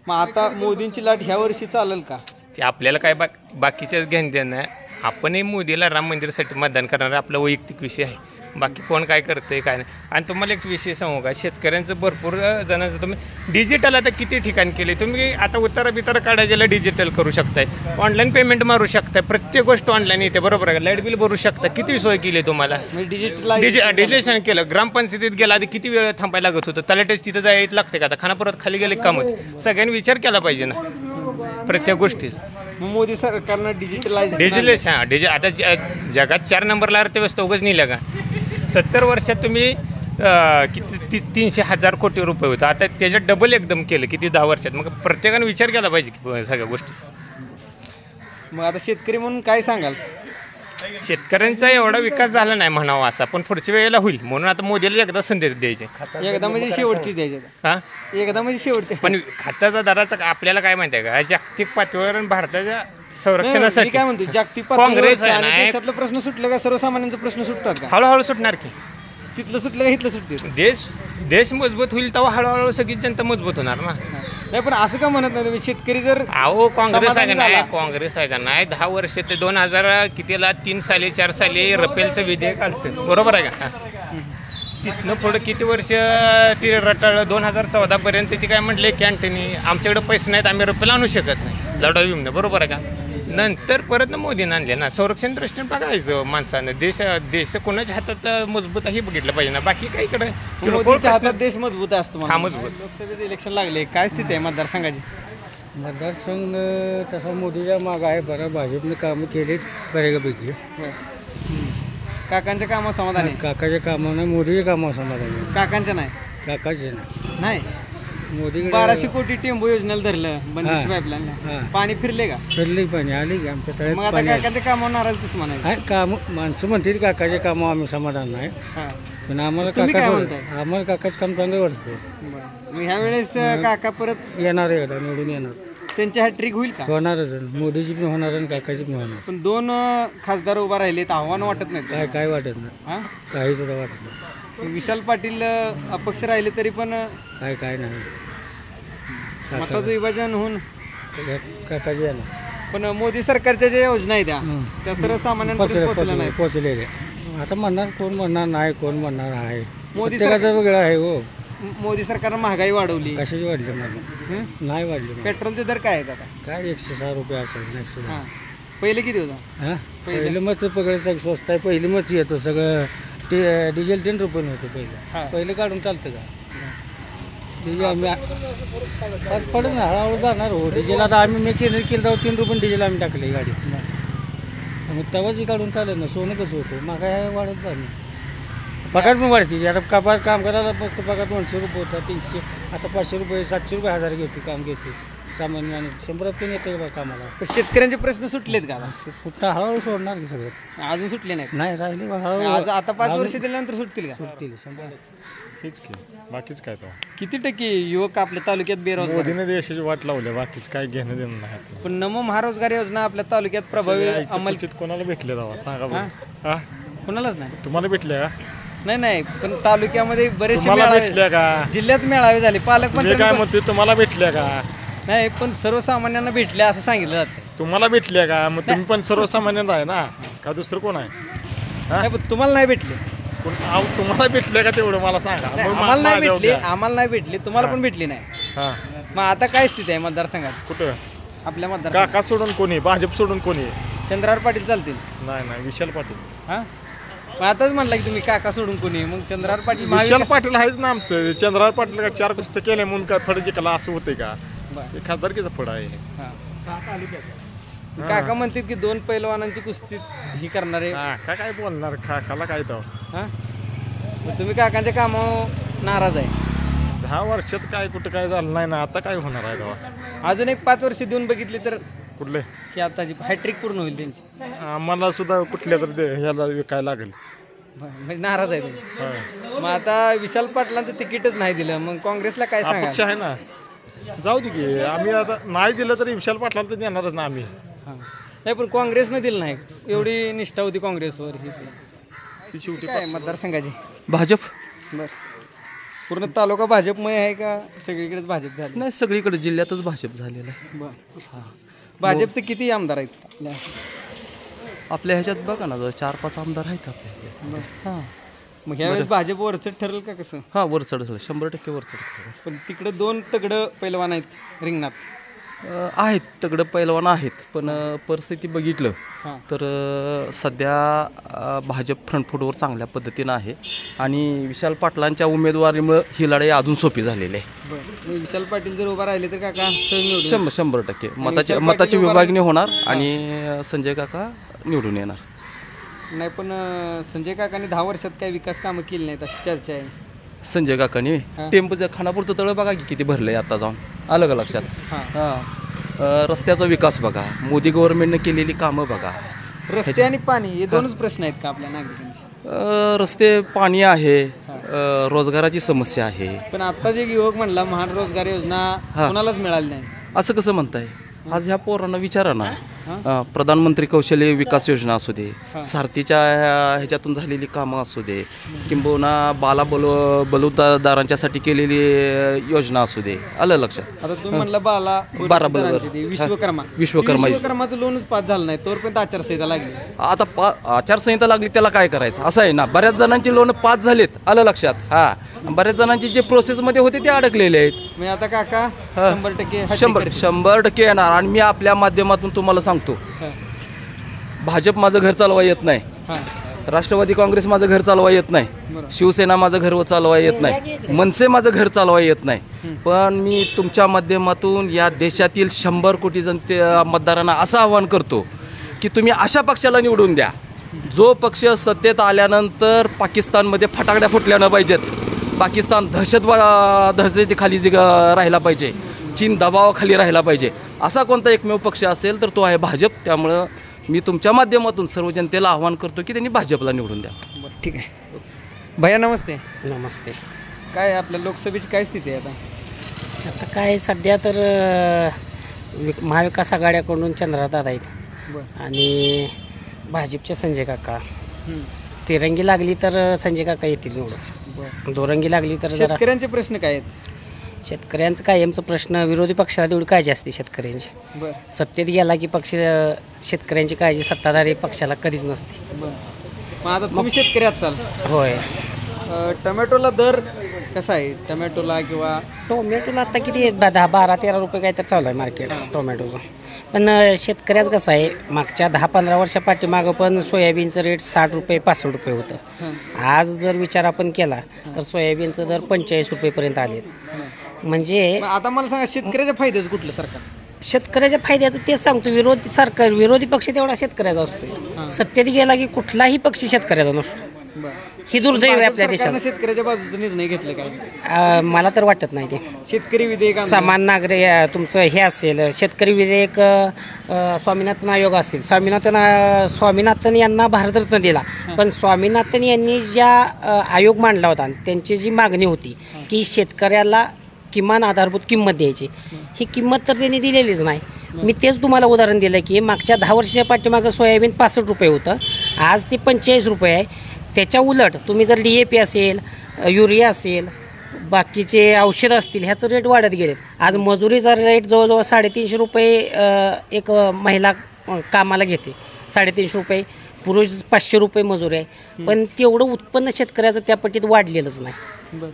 मग आता मोदींची लाट ह्या वर्षी चालेल का? ते आपल्याला काय बाकीच्याच घेणदेण नाही. आपणही मोदीला राम मंदिरासाठी मतदान करणार, आपला वैयक्तिक विषय आहे. बाकी कोण काय करतंय काय नाही. आणि तुम्हाला एक विषय सांगू का, शेतकऱ्यांचं भरपूर जणांचं तुम्ही डिजिटल आता किती ठिकाणी केले. तुम्ही आता उतारा काढायला गेला डिजिटल करू शकताय, ऑनलाईन पेमेंट मारू शकताय, प्रत्येक गोष्ट ऑनलाईन येते. बरोबर आहे का? लाईट बिल भरू शकता. किती सोय केली तुम्हाला, डिजिटलायझेशन केलं. ग्रामपंचायतीत गेला आधी किती वेळ थांबायला लागत होतं, तलाठीच तिथं जायला लागते का? आता खानापुरात खाली गेले काम होते. सगळ्यांनी विचार केला पाहिजे ना प्रत्येक गोष्टीच. मोदी सरकारनं डिजिटलायझेशन आता जगात 4 नंबरला अर्थव्यवस्था उगाच नेल्या का. 70 वर्षात तुम्ही किती 300,000 कोटी रुपये होतं, आता त्याच्यात डबल एकदम केलं किती 10 वर्षात. मग प्रत्येकाने विचार केला पाहिजे की सगळ्या गोष्टी. मग आता शेतकरी म्हणून काय सांगाल? शेतकऱ्यांचा एवढा विकास झाला नाही म्हणावा असा, पण पुढच्या वेळेला होईल म्हणून आता मोदीला एकदा संधी द्यायची. एकदा म्हणजे शेवटची द्यायची. हां एकदा म्हणजे शेवटची. पण खताचा दराचा आपल्याला काय माहिती आहे का, जागतिक पातळीवर भारताच्या संरक्षणासाठी काय म्हणतो जागतिक काँग्रेस देशातला प्रश्न सुटलं का, सर्वसामान्यांचा प्रश्न सुटतात का? हळूहळू सुटणार की. तिथलं सुटलं का इथलं सुटते? देश मजबूत होईल तेव्हा हळूहळू सगळी जनता मजबूत होणार ना. नाही पण असं का म्हणत नाही तुम्ही, शेतकरी जर काँग्रेस आहे का नाही 10 वर्ष ते 2000 कितीला 3 साली 4 साली रफेलचं विधेयक आलं, बरोबर आहे का. तिथनं पुढं किती वर्ष ती रटाळ 2014 पर्यंत ती काय म्हटले की अँटनी आमच्याकडे पैसे नाहीत, आम्ही रफेल आणू शकत नाही लढाऊ येऊन, बरोबर आहे का. नंतर परत मोदीनं आणले ना. संरक्षण दृष्टीने बघायचं माणसानं, देश कोणाच्या हातात मजबूत आहे हे बघितलं पाहिजे ना. बाकी काय इकडे हातात देश मजबूत असतो. हा मजबूत. लोकसभेचे इलेक्शन लागले, काय स्थिती आहे मतदारसंघाची? मतदारसंघ तसा मोदीच्या मागं आहे. बरं भाजपने कामं केलीत बऱ्यापैकी. काकांच्या कामावर समाधान आहे? काकाच्या कामावर नाही, मोदीच्या कामावर समाधान आहे. काकांच्या नाही? काकाचे नाही. मोदी 1200 कोटी टेंबू योजनेला धरलं बंदिस्त पाईपलाईनला, पाणी फिरले का? फिरले पाणी आले की आमच्या तळ्यात. मग आता काकांच्या कामावर नाराज कसं म्हणायचं? काम माणसं म्हणतील काकाच्या कामावर आम्ही समाधान नाही, पण आम्हाला काकाच काम चांगलं वाटतं. मग ह्या वेळेस काका परत येणार आहे, निवडून येणार. त्यांची हॅट्रिक होईल का? होणारच, मोदीची पण होणार आणि काकाची पण होणार. पण 2 खासदार उभा राहिले तर आव्हान वाटत नाही? काय वाटत नाही, काही सुद्धा वाटत नाही. विशाल पाटील अपक्ष राहिले तरी पण काय नाही, मताचं विभाजन होऊन काकाजी येणार. पण मोदी सरकारच्या ज्या योजना आहेत त्या सर्वसामान्यांपर्यंत पोचलेल्या. आता म्हणणार कोण म्हणणार नाही, कोण म्हणणार आहे, मोदी सरकारचं वेगळं आहे. हो, मोदी सरकारनं महागाई वाढवली. कशाची वाढली? मग नाही वाढली. पेट्रोलचे दर काय आहेत आता? काय 106 रुपये असेल, 110. पहिले किती होता? पहिलं मस्त पकडलं स्वस्त आहे. पहिली मस्त येतो सगळं. डिझेल 3 रुपये होतं पहिलं काढून चालतं का? डिझेल आम्ही पडत ना, हळूहळू जाणार. हो, डिझेल आता आम्ही केलं तेव्हा 3 रुपये डिझेल आम्ही टाकले गाडीत. मग तेव्हाच काढून चालत ना. सोनं कसं होतं, महागाई वाढत चाललं. पगार पण वाढते. आता काम करायला मस्त पगार 200 रुपये होता, 300, आता 500 रुपये 700 रुपये 1000 घेते काम घेते. सामान्य आणि 100 पण येते बा कामाला. पण शेतकऱ्यांचे प्रश्न सुटलेत का? सुटता हळूहळू सोडणार की सगळं. अजून सुटले नाहीत? नाही राहिले हळूहळू. आता 5 वर्ष दिल्यानंतर सुटतील का? सुटतील 100%. हेच की बाकीच काय तो किती टक्के युवक आपल्या तालुक्यात बेरोजगार आहेत? मोदीने देशाची वाट लावली बाकीच काय घेणं देणं नाही आपलं. पण नमो महारोजगार योजना आपल्या तालुक्यात प्रभावी अंमल कोणाला भेटले जावा सांगा बरं. हा कोणालाच नाही. तुम्हाला भेटले का? नाही पण तालुक्यामध्ये बरेचसे तुम्हाला भेटल्या मेळावे का? जिल्ह्यात मेळावे झाले मी काय पालकमंत्री म्हणतोय तुम्हाला भेटल्या का? नाही पण सर्वसामान्यांना भेटले असं सांगितलं जातं. तुम्हाला भेटल्या का? मग तुम्ही पण सर्वसामान्य आहे ना का दुसरं कोण आहे? नाही पण तुम्हाला नाही भेटले. तुम्हाला भेटले का तेवढं मला सांगा. नाही, मग आम्हाला नाही माझ्या भेटले उद्या. आम्हाला नाही भेटले तुम्हाला पण भेटली नाही. हा मग आता काय स्थिती आहे मतदारसंघात कुठं आपल्या मतदार काका सोडून कोणी भाजप सोडून कोणी? चंद्रार पाटील चालतील. नाही विशाल पाटील. हा मग आताच म्हणला की तुम्ही काका सोडून कोणी मग चंद्रार पाटील विशाल महाविकास- पाटील आहेच ना आमचं. चंद्रार पाटील का 4 कुस्त्या केल्या म्हणून काय फड जिंकला असं होते का? बरं. हे खासदारकीचं फड आहे. हा. काका म्हणतात की 2 पैलवानांची कुस्ती ही करणारे. का काय बोलणार काकाला काय तो? हा मग तुम्ही काकांच्या कामावर नाराज आहे. 10 वर्षात काय कुठं काय झालं नाही ना. आता काय होणार आहे तेव्हा? अजून एक 5 वर्ष देऊन बघितली तर कुठले की आताची हॅट्रिक पूर्ण होईल त्यांची. आम्हाला सुद्धा कुठल्या तर ह्याला विकायला लागेल. म्हणजे नाराज आहे तुम्ही. मग आता विशाल पाटलांचं तिकीटच नाही दिलं मग काँग्रेसला काय सांगा? अपक्ष आहे ना. जाऊ दे की आम्ही आता नाही दिलं तरी विशाल पाटलाला तर देणारच ना आम्ही. नाही पण काँग्रेसनं दिलं नाही. एवढी निष्ठा होती काँग्रेसवर ही शेवटी काय मतदारसंघाची भाजप. बरं पूर्ण तालुका भाजपमय आहे का सगळीकडेच भाजप झालं? नाही सगळीकडे जिल्ह्यातच भाजप झालेलं आहे. बरं भाजपचे किती आमदार आहेत आपल्या? आपल्या ह्याच्यात बघा ना 4-5 आमदार आहेत आपल्या ह्याच्यात. हां मग ह्यावेळेस भाजप वरचढ ठरेल का कसं? हां वरचढ झालं 100% वरचढ. पण तिकडे 2 तगडं पैलवान आहेत रिंगणात. आहेत तगडं पैलवान आहेत पण परिस्थिती बघितलं तर सध्या भाजप फ्रंटफूटवर चांगल्या पद्धतीनं आहे आणि विशाल पाटलांच्या उमेदवारीमुळं ही लढाई अजून सोपी झालेली आहे. बरं विशाल पाटील जर उभा राहिले तर काका सहज 100% मताची विभागणी होणार आणि संजय काका निवडून येणार. नाही पण संजय काकांनी 10 वर्षात काही विकास कामं केली नाहीत अशी चर्चा आहे. संजय काकांनी टेम्पोचं खानापूरचं तळं बघा की किती भरलंय आता जाऊन आलं का लक्षात? हां रस्त्याचा विकास बघा मोदी गव्हर्नमेंटने केलेली कामं बघा. रस्ते आणि पाणी हे 2च प्रश्न आहेत का आपल्या नागरिकांचे? रस्ते पाणी आहे रोजगाराची समस्या आहे. पण आता जे युवक म्हणला महान रोजगार योजना कोणालाच मिळाली नाही असं कसं म्हणताय? आज ह्या पोरांना विचारा ना. प्रधानमंत्री कौशल्य विकास योजना असू दे सारथीच्या ह्याच्यातून झालेली कामं असू दे किंबहुना बलुतदारांच्यासाठी केलेली योजना असू दे आलं लक्षात? आता तुम्ही म्हणलं विश्वकर्माचं लोनच पास झालं नाही तोपर्यंत आचारसंहिता लागली. आता आचारसंहिता लागली त्याला काय करायचं असं आहे ना. बऱ्याच जणांची लोन पास झालेत आलं लक्षात. हा बऱ्याच जणांची जे प्रोसेसमध्ये होते ते अडकलेले आहेत. मी आता काका 100% येणार आणि मी आपल्या माध्यमातून तुम्हाला सांगतो भाजप माझं घर चालवा येत नाही. राष्ट्रवादी काँग्रेस माझं घर चालवा येत नाही. शिवसेना माझं घर चालवा येत नाही. मनसे माझं घर चालवा येत नाही. पण मी तुमच्या माध्यमातून या देशातील 100 कोटी मतदारांना असं आवाहन करतो की तुम्ही अशा पक्षाला निवडून द्या जो पक्ष सत्तेत आल्यानंतर पाकिस्तानमध्ये फटाकड्या फुटल्या न पाहिजेत. पाकिस्तान दहशतीखाली राहिला पाहिजे. चीन दबावाखाली राहिला पाहिजे. असा कोणता एकमेव पक्ष असेल तर तो आहे भाजप. त्यामुळं मी तुमच्या माध्यमातून सर्व जनतेला आवाहन करतो की त्यांनी भाजपला निवडून द्या. ठीक आहे भैया नमस्ते. नमस्ते. काय आपल्या लोकसभेची काय स्थिती आहे आता काय सध्या तर महाविकास आघाड्याकडून चंद्रदादा आहेत आणि भाजपचे संजय काका. तिरंगी लागली तर संजय काका येतील निवडून. दोरंगी लागली तर शेतकऱ्यांचे प्रश्न काय आहेत? शेतकऱ्यांचं कायमचा प्रश्न विरोधी पक्षाला तेवढी काळजी असते शेतकऱ्यांची. सत्तेत गेला की पक्ष शेतकऱ्यांची काळजी सत्ताधारी पक्षाला कधीच नसते. मग आता तुम्ही शेतकरी आहात. होय. टोमॅटोला दर कसा आहे टोमॅटोला किंवा टोमॅटोला आता किती 10-12-13 रुपये काय तर चालू आहे मार्केट टोमॅटोचं. पण शेतकऱ्याचं कसं आहे मागच्या 10-15 वर्षा पाठीमागं पण सोयाबीनचं रेट 60 रुपये 65 रुपये होतं. आज जर विचार आपण केला तर सोयाबीनचं दर 45 रुपयेपर्यंत आले. म्हणजे आता मला सांगा शेतकऱ्याच्या फायद्याचं कुठलं सरकार? शेतकऱ्याच्या फायद्याचं तेच सांगतो. विरोधी पक्ष तेवढा शेतकऱ्याचा असतो. सत्तेत गेला की कुठलाही पक्ष शेतकऱ्याचा नसतो. ही दुर्दैव आहे आपल्या सरकारनं देशात. शेतकऱ्याच्या बाजूचा निर्णय घेतला काय? मला तर वाटत नाही ते. शेतकरी विधेयक आणलं. समान नागरिक तुमचं हे असेल शेतकरी विधेयक, स्वामीनाथन आयोग असेल, स्वामीनाथन यांना भारतरत्न दिला, पण स्वामीनाथन यांनी ज्या आयोग मांडला होता त्यांची जी मागणी होती की शेतकऱ्याला किमान आधारभूत किंमत द्यायची, ही किंमत तर त्यांनी दिलेलीच नाही. मी तेच तुम्हाला उदाहरण दिलं की मागच्या 10 वर्षाच्या पाठीमागं सोयाबीन 65 रुपये होतं, आज ते 45 रुपये आहे. त्याच्या उलट तुम्ही जर DAP असेल, युरिया असेल, बाकीचे औषधं असतील, ह्याचं रेट वाढत गेले. आज मजुरीचा रेट जवळजवळ 350 रुपये एक महिला कामाला घेते, 350 रुपये, पुरुष 500 रुपये मजुरी आहे, पण तेवढं उत्पन्न शेतकऱ्याचं त्या पट्टीत वाढलेलंच नाही.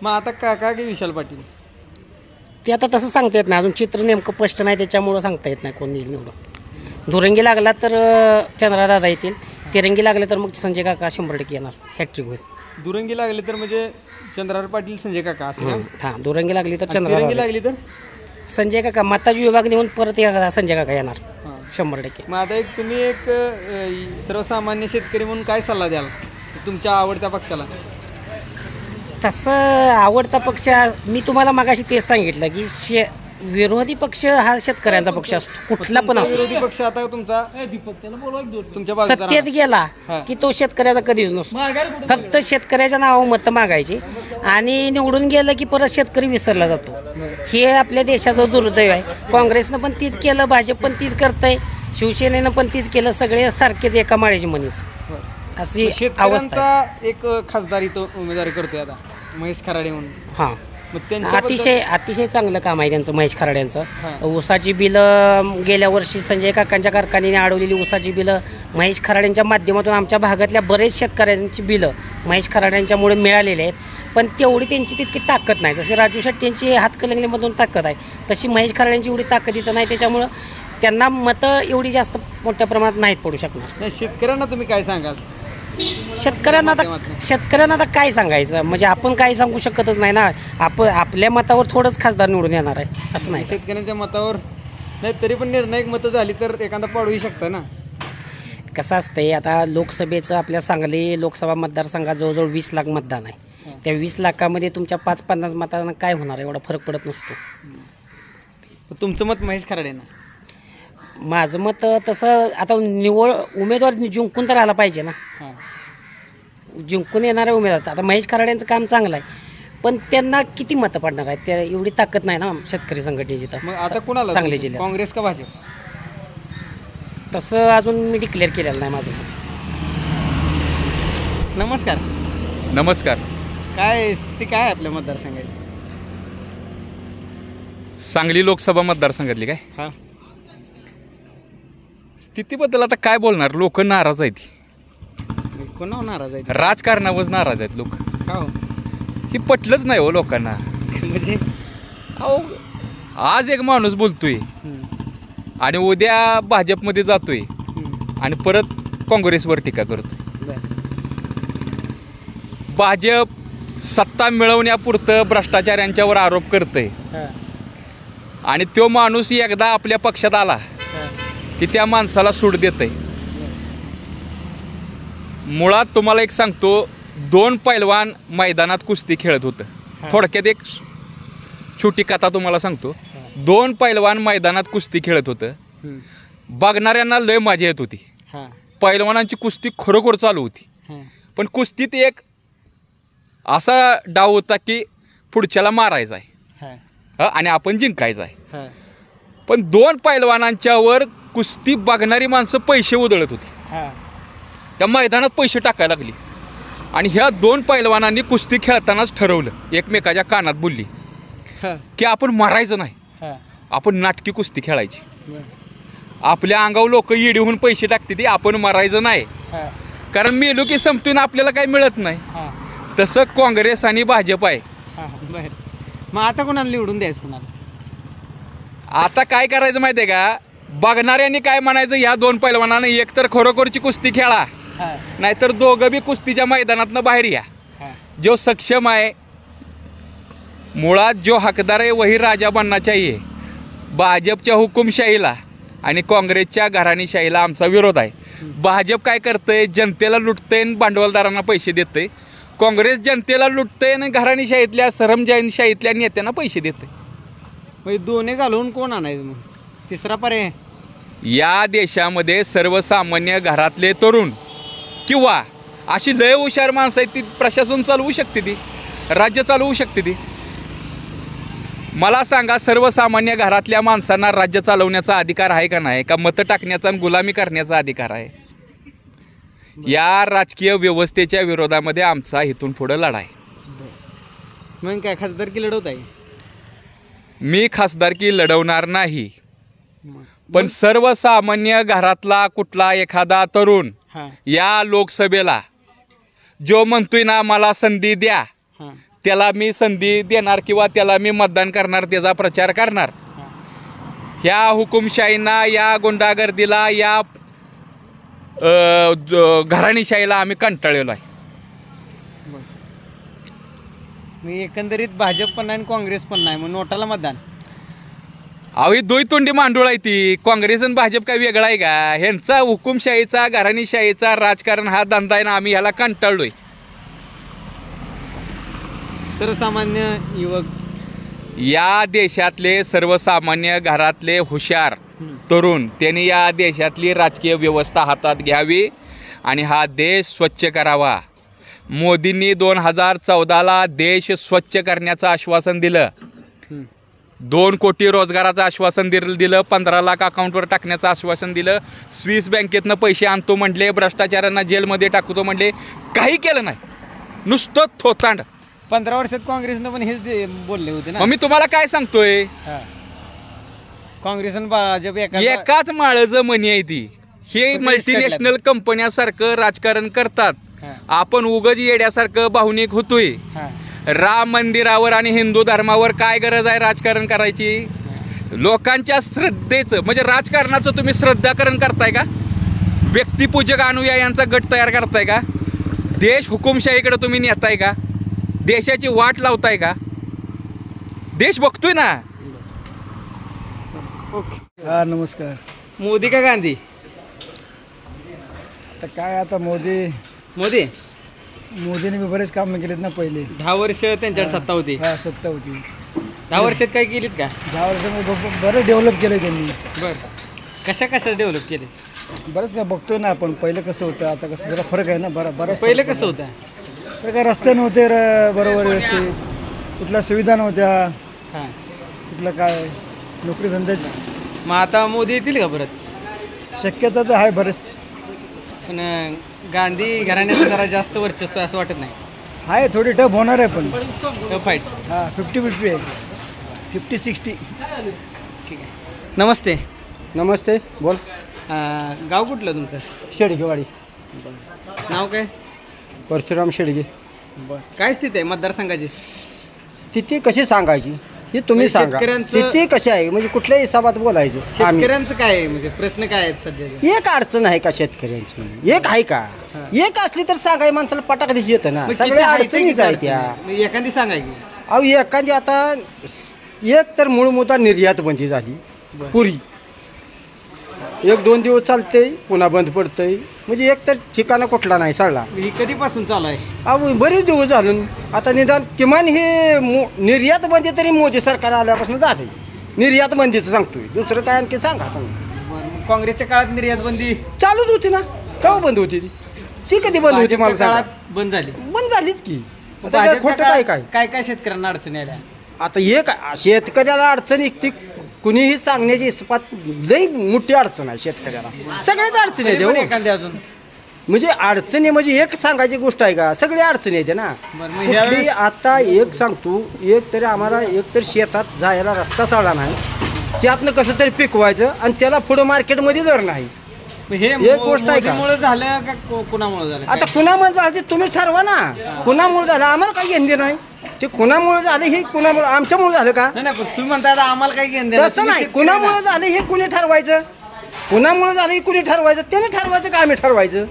मग आता काका की विशाल पाटील ते आता तसं सांगता येत नाही, अजून चित्र नेमकं स्पष्ट नाही, त्याच्यामुळं सांगता येत नाही कोण येईल निवडून. दुरंगी लागला तर चंद्रादादा येतील, तिरंगी लागले तर मग संजय काका 100% येणार, हॅट्रिक होईल. दुरंगी लागली तर म्हणजे चंद्रार पाटील संजय काका असं. हां, दुरंगी लागली तर तिरंगी चंद्रादादा लागली तर संजय काका. मताची विभाग नेऊन परत संजय काका येणार 100%. मग आता तुम्ही एक सर्वसामान्य शेतकरी म्हणून काय सल्ला द्याल तुमच्या आवडत्या पक्षाला? तसं आवडता पक्ष मी तुम्हाला मागाशी तेच सांगितलं की विरोधी पक्ष हा शेतकऱ्यांचा पक्ष असतो, कुठला पण असतो. विरोधी पक्ष आता तुमचा तुमच्या बाजूचा सत्तेत गेला की तो शेतकऱ्याचा कधीच नसतो. फक्त शेतकऱ्याच्या नावावर मतं मागायची आणि निवडून गेलं की परत शेतकरी विसरला जातो. हे आपल्या देशाचं दुर्दैव आहे. काँग्रेसनं पण तीच केलं, भाजप पण तीच करतंय, शिवसेनेनं पण तीच केलं, सगळे सारखेच एका माळ्याची मनीच अशी अवस्था आहे. एक खासदार इथं उमेदवारी करतोय आता महेश खराडे म्हणून. हां, अतिशय चांगलं काम आहे त्यांचं, महेश खराड्यांचं. ऊसाची बिलं गेल्या वर्षी संजय काकांच्या कारखान्याने अडवलेली ऊसाची बिलं महेश खराड्यांच्या माध्यमातून आमच्या भागातल्या बरेच शेतकऱ्यांची बिलं महेश खराड्यांच्यामुळे मिळालेली आहेत. पण तेवढी त्यांची तितकी ताकद नाही. जशी राजू शेट्टी यांची हातकलंगलीमधून ताकद आहे तशी महेश खराड्यांची एवढी ताकद इथं नाही, त्याच्यामुळं त्यांना मतं एवढी जास्त मोठ्या प्रमाणात नाहीत पडू शकणार. शेतकऱ्यांना तुम्ही काय सांगाल? शेतकऱ्यांना आता काय सांगायचं, म्हणजे आपण काही सांगू शकतच नाही ना. आपल्या मतावर थोडंच खासदार निवडून येणार आहे असं नाही. शेतकऱ्यांच्या मतावर नाही तरी पण निर्णायक मतं झाली तर एखादा पाडूही शकतं ना. कसं असतंय, आता लोकसभेचं आपल्या सांगली लोकसभा मतदारसंघात जवळजवळ 20 लाख मतदान आहे. त्या 20 लाखामध्ये तुमच्या 5-50 मतांना काय होणार, एवढा फरक पडत नसतो. तुमचं मत महेश खराडेंना? माझं मत तसं आता उमेदवार जिंकून तर आला पाहिजे ना. जिंकून येणारे उमेदवार, आता महेश खराड्यांचं काम चांगलं आहे, पण त्यांना किती मतं पडणार आहेत, त्या एवढी ताकद नाही ना शेतकरी संघटनेची. मग आता कोणाला, सांगली जिल्ह्यात काँग्रेस का भाजप? तसं अजून मी डिक्लेअर केलेलं नाही माझं मत. नमस्कार. नमस्कार. काय स्थिती काय आहे आपल्या मतदारसंघाची? सांगली लोकसभा मतदारसंघातली काय हां स्थितीबद्दल आता काय बोलणार, लोक नाराज आहेत. कोणावर नाराज आहेत? राजकारणावर नाराज आहेत लोक. का हो? ही पटलंच नाही हो लोकांना. म्हणजे अहो, आज एक माणूस बोलतोय आणि उद्या भाजपमध्ये जातोय आणि परत काँग्रेसवर टीका करतोय. भाजप सत्ता मिळवण्यापुरतं भ्रष्टाचाऱ्यांच्यावर आरोप करतंय आणि तो माणूस एकदा आपल्या पक्षात आला की त्या माणसाला सूट देतंय. मुळात तुम्हाला एक सांगतो, 2 पैलवान मैदानात कुस्ती खेळत होतं. थोडक्यात एक छोटी कथा तुम्हाला सांगतो. 2 पैलवान मैदानात कुस्ती खेळत होतं. बघणाऱ्यांना लय मजा येत होती. पैलवानांची कुस्ती खरोखर चालू होती, पण कुस्तीत एक असा डाव होता की पुढच्याला मारायचा आहे आणि आपण जिंकायचं आहे. पण 2 पैलवानांच्यावर कुस्ती बघणारी माणसं पैसे उधळत होती. त्या मैदानात पैसे टाकायला लागली आणि ह्या 2 पैलवानांनी कुस्ती खेळतानाच ठरवलं, एकमेकाच्या कानात बोलली की आपण मारायचं नाही, आपण नाटकी कुस्ती खेळायची. आपल्या अंगावर लोक येडी होऊन पैसे टाकते ते, आपण मारायचं नाही, कारण मेलो की संपतून आपल्याला काही मिळत नाही. तसं काँग्रेस आणि भाजप आहे. मग आता कोणाला निवडून द्यायचं? कोणाला आता काय करायचं माहिती आहे का, बघणाऱ्यांनी काय म्हणायचं, ह्या 2 पैलवानांना एक तर खरोखरची कुस्ती खेळा, नाहीतर दोघं बी कुस्तीच्या मैदानातनं बाहेर या. जो सक्षम आहे, मुळात जो हकदार आहे वही राजा बनना चाहिए. भाजपच्या हुकुमशाहीला आणि काँग्रेसच्या घराणीशाहीला आमचा विरोध आहे. भाजप काय करतंय, जनतेला लुटतंय आणि भांडवलदारांना पैसे देतंय. काँग्रेस जनतेला लुटतंय आणि घराणीशाहीतल्या सरमजाईशाहीतल्या नेत्यांना पैसे देतंय. म्हणजे दोन्ही घालून कोण आणायचं मग? तिसरा पर्याय या देशामध्ये सर्वसामान्य घरातले तरुण किंवा अशी लय हुशार माणसं आहेत ती प्रशासन चालवू शकते, ती राज्य चालवू शकते. ती मला सांगा, सर्वसामान्य घरातल्या माणसांना राज्य चालवण्याचा अधिकार आहे का नाही? का मतं टाकण्याचा आणि गुलामी करण्याचा अधिकार आहे? या राजकीय व्यवस्थेच्या विरोधामध्ये आमचा इथून पुढं लढा आहे. मग काय खासदारकी लढवत आहे? मी खासदारकी लढवणार नाही, पण सर्वसामान्य घरातला कुठला एखादा तरुण या लोकसभेला जो म्हणतोय ना मला संधी द्या, त्याला मी संधी देणार किंवा त्याला मी मतदान करणार, त्याचा प्रचार करणार. ह्या हुकुमशाहींना, या गुंडागर्दीला, या घराणीशाहीला आम्ही कंटाळलेलो आहे. मी एकंदरीत भाजप पण नाही आणि काँग्रेस पण नाही, मग नोटाला मतदान. अहो ही दुईतोंडी मांडूळ आहे ती. काँग्रेस आणि भाजप काय वेगळा आहे का? ह्यांचा हुकुमशाहीचा, घराणीशाहीचा राजकारण हा धंदा आहे ना, आम्ही ह्याला कंटाळलोय. सर्वसामान्य युवक, या देशातले सर्वसामान्य घरातले हुशार तरुण त्यांनी या देशातली राजकीय व्यवस्था हातात घ्यावी आणि हा देश स्वच्छ करावा. मोदींनी 2014ला देश स्वच्छ करण्याचं आश्वासन दिलं. 2 कोटी रोजगाराचं आश्वासन दिलं. 15 लाख अकाउंटवर टाकण्याचं आश्वासन दिलं. स्विस बँकेतनं पैसे आणतो म्हटले, भ्रष्टाचारांना जेलमध्ये टाकतो म्हटले, काही केलं नाही, नुसतं थोतांड. 15 वर्षात काँग्रेसनं पण हेच बोलले होते ना. मग मी तुम्हाला काय सांगतोय, काँग्रेस आणि भाजप एकाच माळाचं मणी आहे ती. हे मल्टीनॅशनल कंपन्यासारखं राजकारण करतात. आपण उगाच येड्यासारखं भावनिक होतोय. राम मंदिरावर आणि हिंदू धर्मावर काय गरज आहे राजकारण करायची? लोकांच्या श्रद्धेचं म्हणजे राजकारणाचं तुम्ही श्रद्धाकरण करताय का? व्यक्तिपूजक अनुयायांचा गट तयार करताय का? देश हुकुमशाहीकडे तुम्ही नेताय का? देशाची वाट लावताय का? देश बघतोय ना. हा नमस्कार. मोदी का गांधी? तर काय आता मोदीने बी बरेच कामं केलेत ना. पहिले 10 वर्ष त्यांच्याकडे सत्ता होती. सत्ता होती. 10 वर्षात काय केलीत का? 10 वर्षामध्ये बरं डेव्हलप केलं त्यांनी. बरं, कशा डेव्हलप केले? बरंच काय बघतोय ना आपण. पहिलं कसं होतं आता कसं जरा फरक आहे ना. बरंच पहिलं कसं होतं? तर काय रस्ते नव्हते बरोबर व्यवस्थित, कुठल्या सुविधा नव्हत्या, कुठलं काय नोकरी धंद्याची. मग आता मोदी येतील का परत? शक्यता तर आहे बरेच, पण गांधी घराण्याचं जरा जास्त वर्चस्व असं वाटत नाही. आहे थोडी टफ होणार आहे, पण टफ फाईट. 50-50 आहे, 50-60. ठीक आहे. नमस्ते. नमस्ते, बोल. गाव कुठलं तुमचं? शेडगेवाडी. नाव काय? परशुराम शेडगे. बरं, काय स्थिती आहे मतदारसंघाची? स्थिती कशी सांगायची हे तुम्ही सांगा. स्थिती कशी आहे म्हणजे कुठल्याही हिसाबात बोलायचं? शेतकऱ्यांचं काय आहे म्हणजे प्रश्न काय आहेत सध्या? एक अडचण आहे का शेतकऱ्यांची? एक आहे का? एक असली तर सांगाय माणसाला पटाक दिशी येतं ना. सगळ्या अडचणीच आहे त्या. एखादी सांगा की. अहो एखादी आता एक तर मूळ मुद्दा निर्यात बंदी झाली पुरी. 1-2 दिवस चालतंय पुन्हा बंद पडतंय. म्हणजे एक तर ठिकाणा कुठला नाही सळला. ही कधीपासून चालू आहे? अहो बरेच दिवस झालं. आता निदान किमान हे निर्यात बंदी तरी मोदी सरकार आल्यापासून झाले. निर्यात बंदीचं सांगतोय, दुसरं काय आणखी सांगा तुम्ही. काँग्रेसच्या काळात निर्यात बंदी चालूच होती ना. केव्हा बंद होती ती कधी बंद होती मला सांगा. बंद झाली. बंद झालीच की. आता खोटं काय काय शेतकऱ्यांना अडचणी आल्या? आता एक शेतकऱ्याला अडचण ती कुणीही सांगण्याची इस्पात लई मोठी अडचण आहे शेतकऱ्याला. सगळ्याच अडचणी आहेत एखाद्या अजून म्हणजे अडचणी म्हणजे एक सांगायची गोष्ट आहे का? सगळ्या अडचणी येते ना. कुठली आता एक सांगतो, एक तरी आम्हाला एक तर शेतात जायला रस्ता चालला नाही, त्यातनं कसं तरी पिकवायचं आणि त्याला पुढं मार्केटमध्ये दर नाही. एक गोष्ट आहे का? झालं का कुणामुळे झालं? आता कुणामुळे झालं तुम्ही ठरवा ना. कुणामुळे झालं आम्हाला काही घेणं नाही. ते कुणामुळे झालं हे कुणामुळे आमच्यामुळे झालं का? नाही तुम्ही म्हणता आम्हाला काही घेणं तसं नाही. कुणामुळे झालं हे कुणी ठरवायचं? कुणामुळे झालं हे कुणी ठरवायचं? त्याने ठरवायचं का आम्ही ठरवायचं?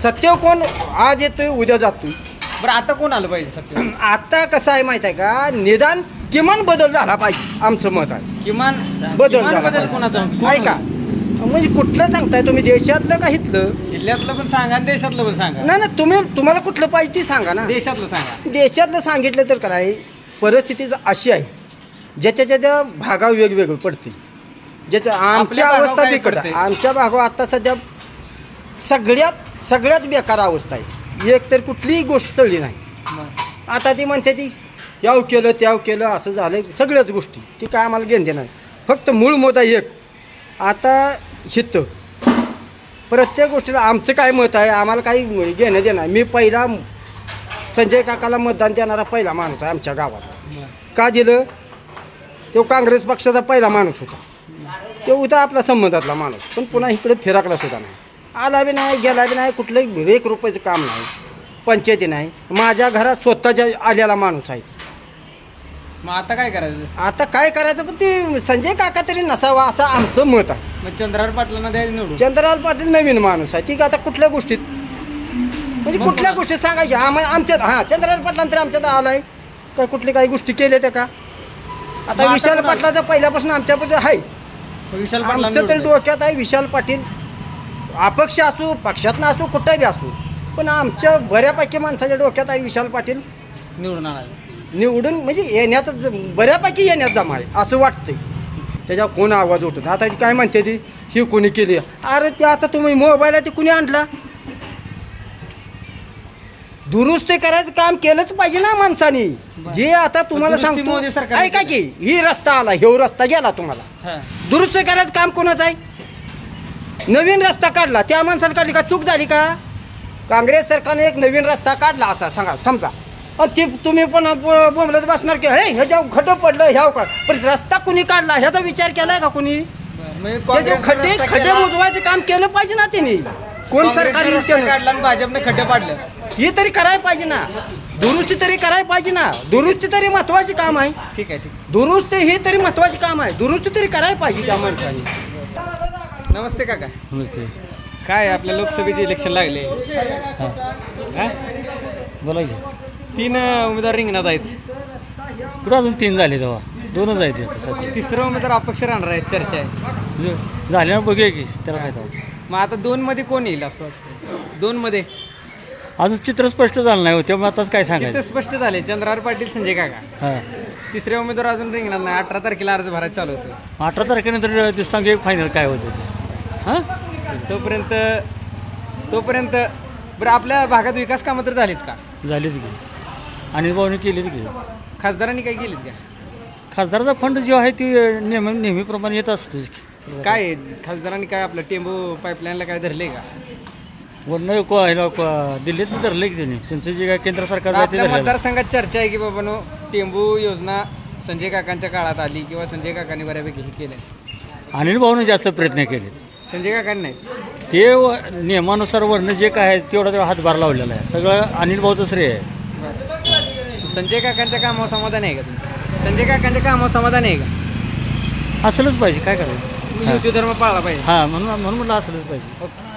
सत्य कोण आज येतोय उद्या जातोय. बरं आता कोण आलं पाहिजे सत्य? आता कसं आहे माहित आहे का? निदान किमान बदल झाला पाहिजे आमचं मत आहे. किमान बदल कोणाचा? आहे का? म्हणजे कुठलं सांगताय तुम्ही, देशातलं का इथलं? जिल्ह्यातलं पण सांगा आणि देशातलं पण सांगा. नाही नाही, तुम्हाला कुठलं पाहिजे ती सांगा ना. देशातलं सांगा. देशातलं सांगितलं तर काय, परिस्थिती अशी आहे ज्याच्या ज्याच्या भागावर वेगवेगळं पडते. ज्याच्या आमच्या भागावर अवस्था काय बिकट आहे. पडते? आमच्या भागावर आता सध्या सगळ्यात बेकार अवस्था आहे. एक तर कुठलीही गोष्ट चढली नाही. आता ती म्हणते ती याव केलं त्याव केलं असं झालं, सगळ्याच गोष्टी ती काय आम्हाला घेणं नाही. फक्त मूळ मुद्दा एक, आता हित प्रत्येक गोष्टीला आमचं काय मत आहे, आम्हाला काही घेणं देणं आहे. मी पहिला संजय काकाला मतदान देणारा पहिला माणूस आहे आमच्या गावात. का दिलं? तो काँग्रेस पक्षाचा पहिला माणूस होता. तो होता आपला संबंधातला माणूस, पण पुन्हा इकडे फिरकला सुद्धा नाही. आला बी नाही, गेला बी नाही, कुठलंही 1 रुपयाचं काम नाही, पंचायती नाही. माझ्या घरात स्वतःच्या आलेला माणूस आहे. मग आता काय करायचं? आता काय करायचं, पण ते संजय काका तरी नसावा असं आमचं मत आहे. मग चंद्रहार पाटलांना द्यायचं निवडून. चंद्रहार पाटील नवीन माणूस आहे. ती आता कुठल्या गोष्टीत म्हणजे कुठल्या गोष्टीत सांगायची आमच्या चंद्रहार पाटलांतर आमच्यात आलाय काय, कुठली काही गोष्टी केल्या त्या का? आता विशाल पाटलाचं पहिल्यापासून आमच्याबद्दल आहे. विशाल आमचं तरी डोक्यात आहे विशाल पाटील अपक्ष असू, पक्षातनं असू, कुठंही असू, पण आमच्या बऱ्यापैकी माणसाच्या डोक्यात आहे विशाल पाटील निवडून म्हणजे येण्यातच बऱ्यापैकी येण्यात जमा आहे असं वाटतंय. त्याच्यावर कोण आवाज उठत. आता ती काय म्हणते ती ही कोणी केली? अरे ते आता तुम्ही मोबाईल आहे ते कुणी आणला? दुरुस्ती करायचं काम केलंच पाहिजे ना माणसानी. जे आता तुम्हाला सांगतो ऐका की, ही रस्ता आला, ह्यो रस्ता गेला, तुम्हाला दुरुस्ती करायचं काम कोणाचं आहे? नवीन रस्ता काढला, त्या माणसाला काढली का? चूक झाली का? काँग्रेस सरकारने एक नवीन रस्ता काढला असा सांगा समजा, आणि ते तुम्ही पण बोंबलत बसणार की हे ह्याच्या खड्डं पडलं ह्याव का? पण रस्ता कुणी काढला ह्याचा विचार केलाय का कुणी? खड्डे मोजवायचं काम केलं पाहिजे ना त्यांनी. कोण सरकार काढला आणि भाजपने खड्डे पाडले, हे तरी करायला पाहिजे ना. दुरुस्ती तरी करायला पाहिजे ना. दुरुस्ती तरी महत्वाचे काम आहे. ठीक आहे, ठीक. दुरुस्ती हे तरी महत्वाचे काम आहे. दुरुस्ती तरी करायला पाहिजे त्या माणसाने. नमस्ते काका. नमस्ते. काय आपल्या लोकसभेचे इलेक्शन लागले, बोला की. 3 उमेदवार रिंगणात आहेत. कुठं अजून 3 झाले, तेव्हा 2च आहेत आता सध्या. 3रा उमेदवार अपक्ष राहणार आहे, चर्चा आहे. झाल्यावर बघूया की त्याला काय तेव्हा. मग आता 2 मध्ये कोण येईल असं वाटतं? 2 मध्ये अजून चित्र स्पष्ट झालं नाही होतं, मग आताच काय सांगायचं. चित्र स्पष्ट झाले. चंद्रहार पाटील, संजय काका. हां. 3रे उमेदवार अजून रिंगणार नाही. 18 तारखेला अर्ज भरायला चालू होतं. 18 तारखेनंतर ते सांगे फायनल काय होतं ते. हां, तोपर्यंत बरं आपल्या भागात विकास कामं तर झालीत का? झालीत की. अनिल भाऊने केलीत की. खासदारांनी काय केलीत का? खासदाराचा फंड जो आहे ती नेहमीप्रमाणे येत असतोच की. काय खासदारांनी काय आपलं टेंबू पाईपलाईनला काय धरले का? वरनं दिल्लीत धरले की त्यांनी. त्यांचं जे काय केंद्र सरकार मतदारसंघात चर्चा आहे की बाबानो टेंबू योजना संजय काकांच्या काळात आली किंवा संजय काकांनी बऱ्यापैकी हे केलं. अनिल भाऊने जास्त प्रयत्न केलेत. संजय काकांनी नाही. ते नियमानुसार वरनं जे काय आहे तेवढा हातभार लावलेला आहे. सगळं अनिल भाऊचं श्रेय आहे. संजय काकांच्या कामावर समाधान आहे का तुम्ही? संजय काकांच्या कामावर समाधान आहे का? असलंच पाहिजे, काय करायचं. युती धर्म पाळला पाहिजे. हां, म्हणून म्हटलं असलंच पाहिजे. ओके.